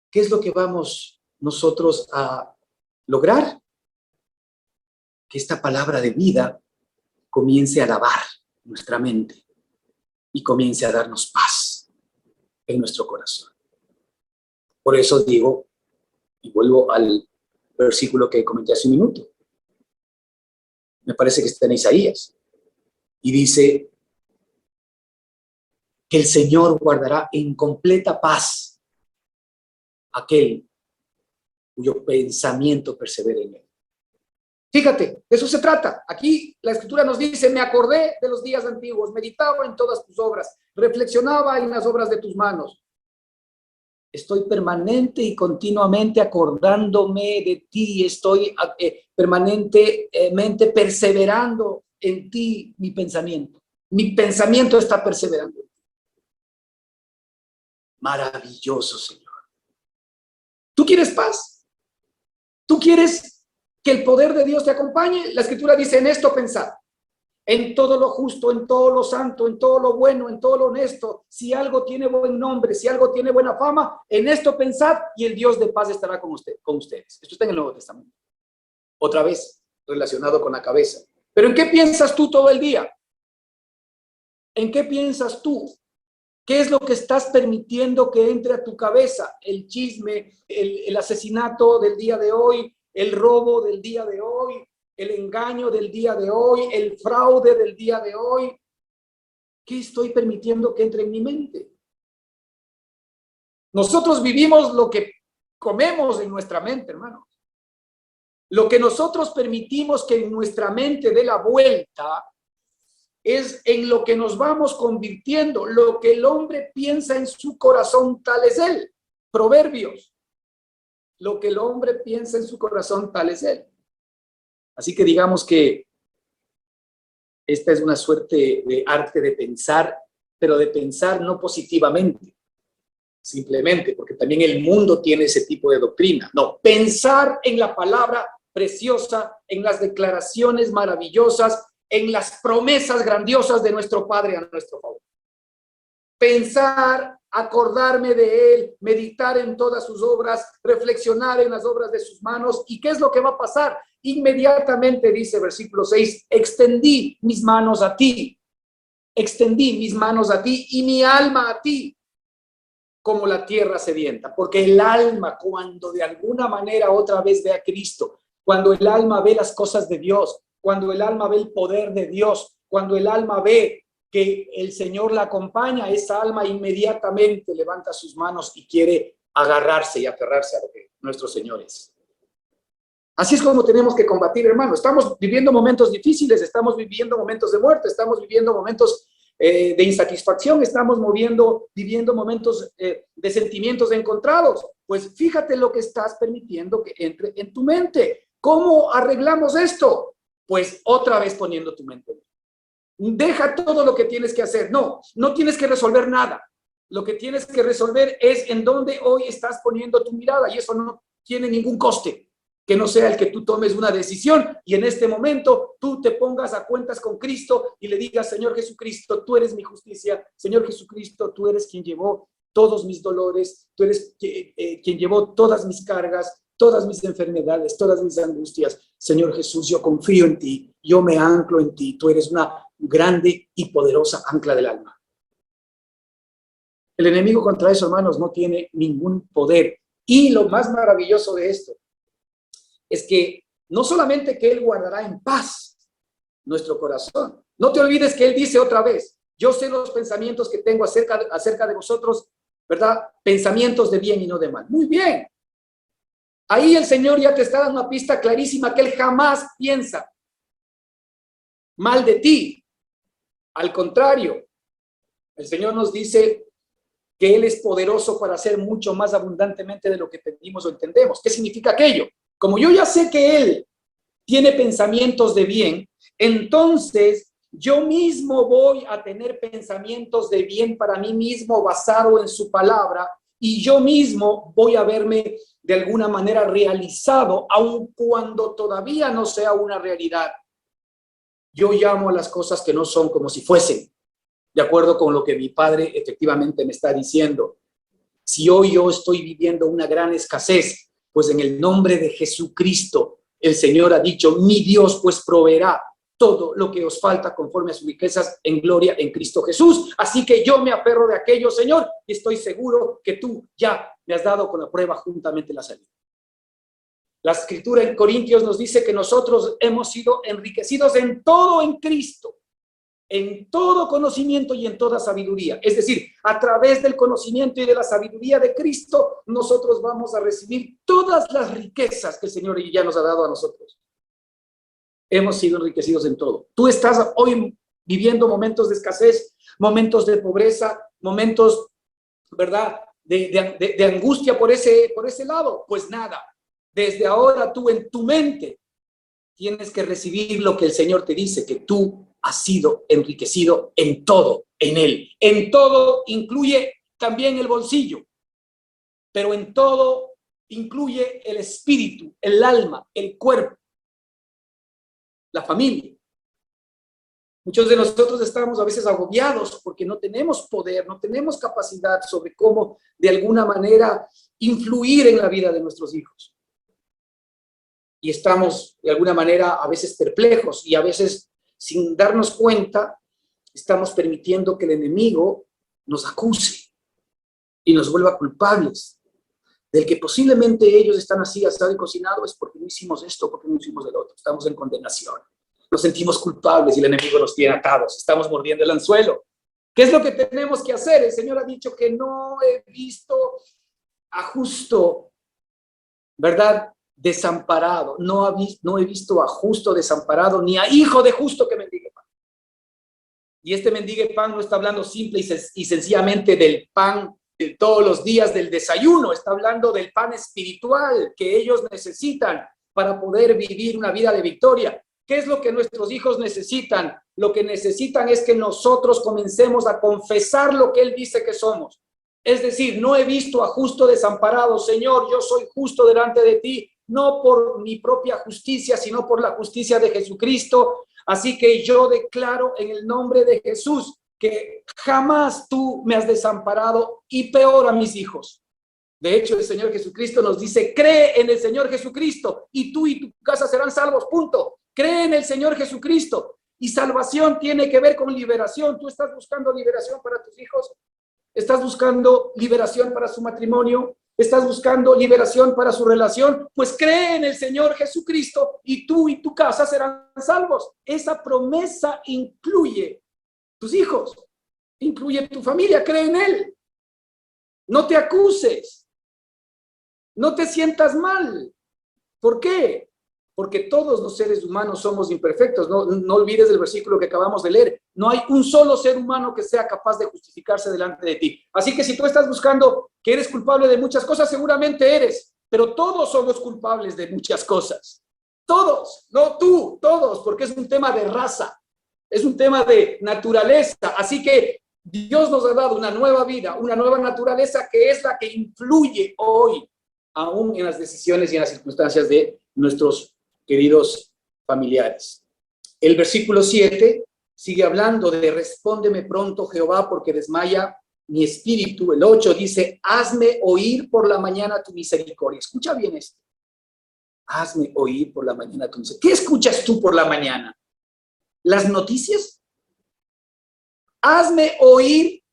¿qué es lo que vamos nosotros a lograr? Que esta palabra de vida comience a lavar nuestra mente y comience a darnos paz en nuestro corazón. Por eso digo, y vuelvo al versículo que comenté hace un minuto, me parece que está en Isaías, y dice que el Señor guardará en completa paz aquel cuyo pensamiento persevere en él. Fíjate, de eso se trata. Aquí la Escritura nos dice, me acordé de los días antiguos, meditaba en todas tus obras, reflexionaba en las obras de tus manos. Estoy permanente y continuamente acordándome de ti, estoy permanentemente perseverando en ti mi pensamiento. Mi pensamiento está perseverando. Maravilloso, Señor. ¿Tú quieres paz? ¿Tú quieres que el poder de Dios te acompañe? La Escritura dice, en esto pensad, en todo lo justo, en todo lo santo, en todo lo bueno, en todo lo honesto. Si algo tiene buen nombre, si algo tiene buena fama, en esto pensad y el Dios de paz estará con ustedes. Esto está en el Nuevo Testamento. Otra vez, relacionado con la cabeza. ¿Pero en qué piensas tú todo el día? ¿En qué piensas tú? ¿Qué es lo que estás permitiendo que entre a tu cabeza? El chisme, el asesinato del día de hoy, el robo del día de hoy, el engaño del día de hoy, el fraude del día de hoy. ¿Qué estoy permitiendo que entre en mi mente? Nosotros vivimos lo que comemos en nuestra mente, hermanos. Lo que nosotros permitimos que en nuestra mente dé la vuelta es en lo que nos vamos convirtiendo. Lo que el hombre piensa en su corazón, tal es él. Proverbios. Lo que el hombre piensa en su corazón, tal es él. Así que digamos que esta es una suerte de arte de pensar, pero de pensar no positivamente, simplemente, porque también el mundo tiene ese tipo de doctrina. No, pensar en la palabra preciosa, en las declaraciones maravillosas, en las promesas grandiosas de nuestro Padre a nuestro favor. Pensar, acordarme de Él, meditar en todas sus obras, reflexionar en las obras de sus manos. ¿Y qué es lo que va a pasar? Inmediatamente, dice versículo 6, extendí mis manos a ti, extendí mis manos a ti y mi alma a ti, como la tierra sedienta. Porque el alma, cuando de alguna manera otra vez ve a Cristo, cuando el alma ve las cosas de Dios, cuando el alma ve el poder de Dios, cuando el alma ve que el Señor la acompaña, esa alma inmediatamente levanta sus manos y quiere agarrarse y aferrarse a lo que nuestro Señor es. Así es como tenemos que combatir, hermano. Estamos viviendo momentos difíciles, estamos viviendo momentos de muerte, estamos viviendo momentos de insatisfacción, estamos viviendo momentos de sentimientos encontrados. Pues fíjate lo que estás permitiendo que entre en tu mente. ¿Cómo arreglamos esto? Pues otra vez poniendo tu mente. Deja todo lo que tienes que hacer. No tienes que resolver nada. Lo que tienes que resolver es en dónde hoy estás poniendo tu mirada, y eso no tiene ningún coste, que no sea el que tú tomes una decisión y en este momento tú te pongas a cuentas con Cristo y le digas, Señor Jesucristo, tú eres mi justicia. Señor Jesucristo, tú eres quien llevó todos mis dolores, tú eres quien llevó todas mis cargas, todas mis enfermedades, todas mis angustias. Señor Jesús, yo confío en ti, yo me anclo en ti, tú eres una grande y poderosa ancla del alma. El enemigo contra eso, hermanos, no tiene ningún poder. Y lo más maravilloso de esto es que no solamente que Él guardará en paz nuestro corazón. No te olvides que Él dice otra vez, yo sé los pensamientos que tengo acerca de vosotros, ¿verdad? Pensamientos de bien y no de mal. Muy bien. Ahí el Señor ya te está dando una pista clarísima que Él jamás piensa mal de ti. Al contrario, el Señor nos dice que Él es poderoso para hacer mucho más abundantemente de lo que pedimos o entendemos. ¿Qué significa aquello? Como yo ya sé que Él tiene pensamientos de bien, entonces yo mismo voy a tener pensamientos de bien para mí mismo basado en su palabra, y yo mismo voy a verme de alguna manera realizado, aun cuando todavía no sea una realidad. Yo llamo a las cosas que no son como si fuesen, de acuerdo con lo que mi Padre efectivamente me está diciendo. Si hoy yo estoy viviendo una gran escasez, pues en el nombre de Jesucristo, el Señor ha dicho, mi Dios pues proveerá todo lo que os falta conforme a sus riquezas en gloria en Cristo Jesús. Así que yo me aferro de aquello, Señor, y estoy seguro que tú ya me has dado con la prueba juntamente la salida. La Escritura en Corintios nos dice que nosotros hemos sido enriquecidos en todo en Cristo. en todo conocimiento y en toda sabiduría. Es decir, a través del conocimiento y de la sabiduría de Cristo, nosotros vamos a recibir todas las riquezas que el Señor ya nos ha dado a nosotros. Hemos sido enriquecidos en todo. Tú estás hoy viviendo momentos de escasez, momentos de pobreza, momentos, ¿verdad?, de angustia por ese lado. Pues nada, desde ahora tú en tu mente tienes que recibir lo que el Señor te dice, que tú has sido enriquecido en todo, en Él. En todo incluye también el bolsillo, pero en todo incluye el espíritu, el alma, el cuerpo, la familia. Muchos de nosotros estamos a veces agobiados porque no tenemos poder, no tenemos capacidad sobre cómo de alguna manera influir en la vida de nuestros hijos. Y estamos de alguna manera a veces perplejos y a veces sin darnos cuenta estamos permitiendo que el enemigo nos acuse y nos vuelva culpables del que posiblemente ellos están así asado y cocinado es porque no hicimos esto, porque no hicimos el otro. Estamos en condenación. Nos sentimos culpables y el enemigo nos tiene atados. Estamos mordiendo el anzuelo. ¿Qué es lo que tenemos que hacer? El Señor ha dicho que no he visto a justo, ¿verdad?, desamparado. No he visto a justo desamparado, ni a hijo de justo que mendigue pan. Y este mendigue pan no está hablando simple y sencillamente del pan de todos los días del desayuno. Está hablando del pan espiritual que ellos necesitan para poder vivir una vida de victoria. ¿Qué es lo que nuestros hijos necesitan? Lo que necesitan es que nosotros comencemos a confesar lo que Él dice que somos. Es decir, no he visto a justo desamparado. Señor, yo soy justo delante de ti, no por mi propia justicia, sino por la justicia de Jesucristo. Así que yo declaro en el nombre de Jesús que jamás tú me has desamparado y peor a mis hijos. De hecho, el Señor Jesucristo nos dice, cree en el Señor Jesucristo y tú y tu casa serán salvos, punto. Cree en el Señor Jesucristo. Y salvación tiene que ver con liberación. Tú estás buscando liberación para tus hijos, estás buscando liberación para su matrimonio, estás buscando liberación para su relación, pues cree en el Señor Jesucristo y tú y tu casa serán salvos. Esa promesa incluye tus hijos, incluye tu familia, cree en Él. No te acuses, no te sientas mal. ¿Por qué? Porque todos los seres humanos somos imperfectos. No olvides el versículo que acabamos de leer. No hay un solo ser humano que sea capaz de justificarse delante de ti. Así que si tú estás buscando que eres culpable de muchas cosas, seguramente eres. Pero todos somos culpables de muchas cosas. Todos, no tú, todos, porque es un tema de raza. Es un tema de naturaleza. Así que Dios nos ha dado una nueva vida, una nueva naturaleza que es la que influye hoy, aún en las decisiones y en las circunstancias de nuestros queridos familiares. El versículo 7 sigue hablando de respóndeme pronto, Jehová, porque desmaya mi espíritu. El 8 dice, hazme oír por la mañana tu misericordia. Escucha bien esto. Hazme oír por la mañana tu misericordia. ¿Qué escuchas tú por la mañana? ¿Las noticias? Hazme oír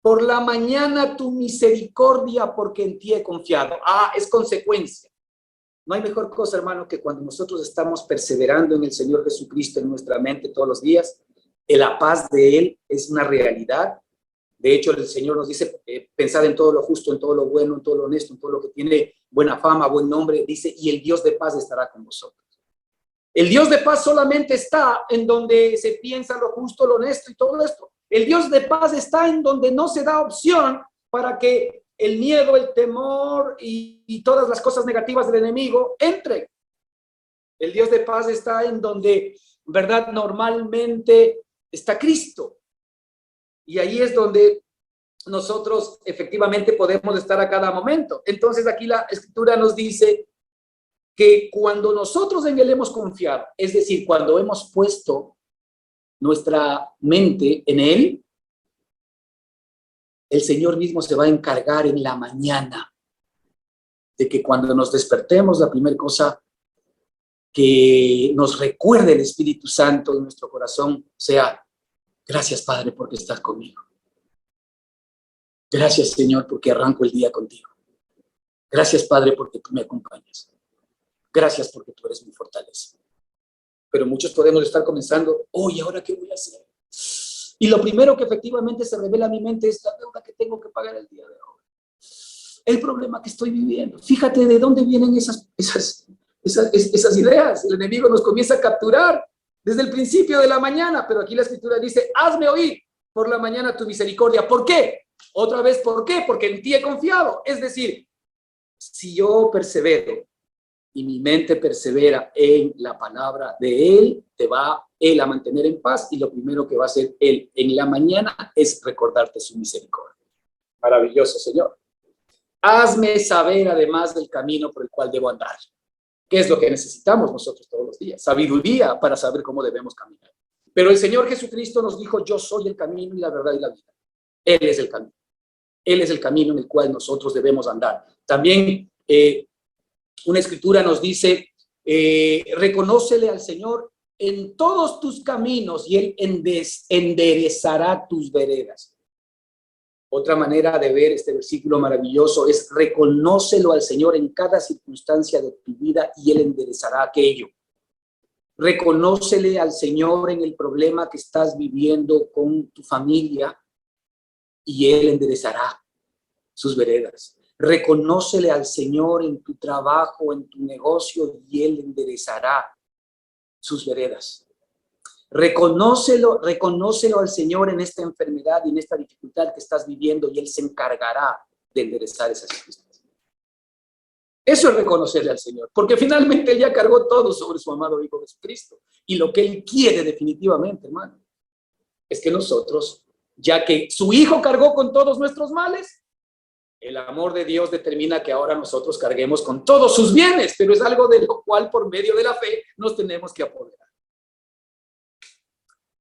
por la mañana tu misericordia, porque en ti he confiado. Es consecuencia. No hay mejor cosa, hermano, que cuando nosotros estamos perseverando en el Señor Jesucristo en nuestra mente todos los días, la paz de Él es una realidad. De hecho, el Señor nos dice, pensad en todo lo justo, en todo lo bueno, en todo lo honesto, en todo lo que tiene buena fama, buen nombre, dice, y el Dios de paz estará con vosotros. El Dios de paz solamente está en donde se piensa lo justo, lo honesto y todo esto. El Dios de paz está en donde no se da opción para que el miedo, el temor y todas las cosas negativas del enemigo entren. El Dios de paz está en donde, ¿verdad?, normalmente está Cristo. Y ahí es donde nosotros efectivamente podemos estar a cada momento. Entonces aquí la Escritura nos dice que cuando nosotros en Él hemos confiado, es decir, cuando hemos puesto nuestra mente en Él, el Señor mismo se va a encargar en la mañana de que cuando nos despertemos, la primera cosa que nos recuerde el Espíritu Santo en nuestro corazón sea, gracias, Padre, porque estás conmigo. Gracias, Señor, porque arranco el día contigo. Gracias, Padre, porque tú me acompañas. Gracias porque tú eres mi fortaleza. Pero muchos podemos estar comenzando, ¿y ahora qué voy a hacer? Y lo primero que efectivamente se revela a mi mente es la deuda que tengo que pagar el día de hoy. El problema que estoy viviendo. Fíjate de dónde vienen esas ideas. El enemigo nos comienza a capturar desde el principio de la mañana, pero aquí la escritura dice, hazme oír por la mañana tu misericordia. ¿Por qué? Otra vez, ¿por qué? Porque en ti he confiado. Es decir, si yo persevero y mi mente persevera en la palabra de Él, te va Él a mantener en paz, y lo primero que va a hacer Él en la mañana es recordarte su misericordia. Maravilloso, Señor. Hazme saber además del camino por el cual debo andar. ¿Qué es lo que necesitamos nosotros todos los días? Sabiduría para saber cómo debemos caminar. Pero el Señor Jesucristo nos dijo, yo soy el camino y la verdad y la vida. Él es el camino. Él es el camino en el cual nosotros debemos andar. También una escritura nos dice, reconócele al Señor en todos tus caminos y Él enderezará tus veredas. Otra manera de ver este versículo maravilloso es reconócelo al Señor en cada circunstancia de tu vida y Él enderezará aquello. Reconócele al Señor en el problema que estás viviendo con tu familia y Él enderezará sus veredas. Reconócele al Señor en tu trabajo, en tu negocio, y Él enderezará sus veredas. Reconócelo al Señor en esta enfermedad y en esta dificultad que estás viviendo, y Él se encargará de enderezar esas circunstancias. Eso es reconocerle al Señor, porque finalmente Él ya cargó todo sobre su amado Hijo Jesucristo. Y lo que Él quiere definitivamente, hermano, es que nosotros, ya que su Hijo cargó con todos nuestros males, el amor de Dios determina que ahora nosotros carguemos con todos sus bienes, pero es algo de lo cual por medio de la fe nos tenemos que apoderar.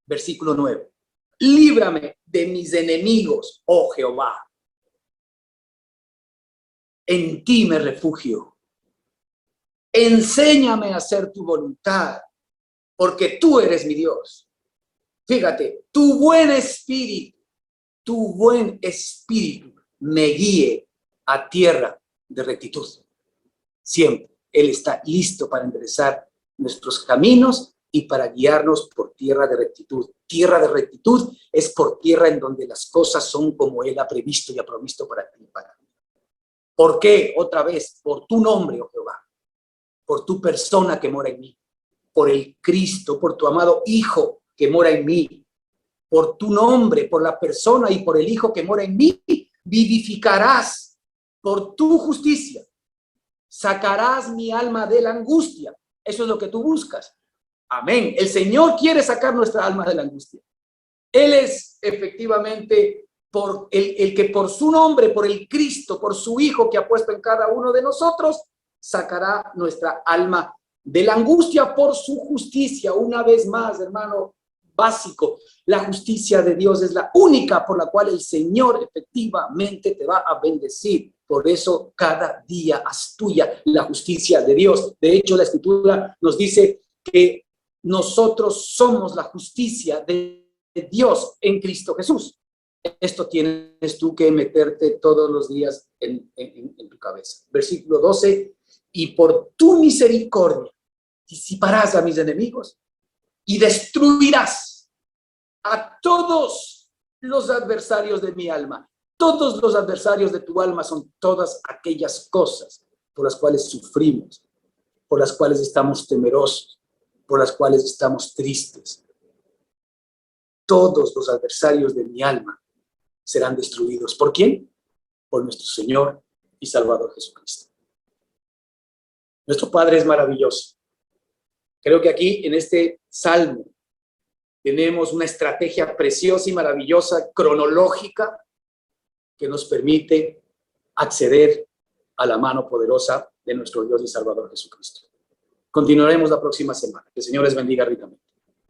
Versículo 9. Líbrame de mis enemigos, oh Jehová. En ti me refugio. Enséñame a hacer tu voluntad, porque tú eres mi Dios. Fíjate, tu buen espíritu me guíe a tierra de rectitud. Siempre Él está listo para enderezar nuestros caminos y para guiarnos por tierra de rectitud. Tierra de rectitud es por tierra en donde las cosas son como Él ha previsto y ha provisto para ti y para mí. ¿Por qué? Otra vez, por tu nombre, oh Jehová, por tu persona que mora en mí, por el Cristo, por tu amado Hijo que mora en mí, por tu nombre, por la persona y por el Hijo que mora en mí, vivificarás por tu justicia. Sacarás mi alma de la angustia. Eso es lo que tú buscas. Amén. El Señor quiere sacar nuestra alma de la angustia. Él es efectivamente por el que por su nombre, por el Cristo, por su Hijo que ha puesto en cada uno de nosotros, sacará nuestra alma de la angustia por su justicia. Una vez más, hermano, básico, la justicia de Dios es la única por la cual el Señor efectivamente te va a bendecir. Por eso cada día haz tuya la justicia de Dios. De hecho, la Escritura nos dice que nosotros somos la justicia de Dios en Cristo Jesús. Esto tienes tú que meterte todos los días en tu cabeza. Versículo 12, y por tu misericordia disiparás a mis enemigos y destruirás a todos los adversarios de mi alma. Todos los adversarios de tu alma son todas aquellas cosas por las cuales sufrimos, por las cuales estamos temerosos, por las cuales estamos tristes. Todos los adversarios de mi alma serán destruidos. ¿Por quién? Por nuestro Señor y Salvador Jesucristo. Nuestro Padre es maravilloso. Creo que aquí en este salmo tenemos una estrategia preciosa y maravillosa, cronológica, que nos permite acceder a la mano poderosa de nuestro Dios y Salvador Jesucristo. Continuaremos la próxima semana. Que el Señor les bendiga ricamente.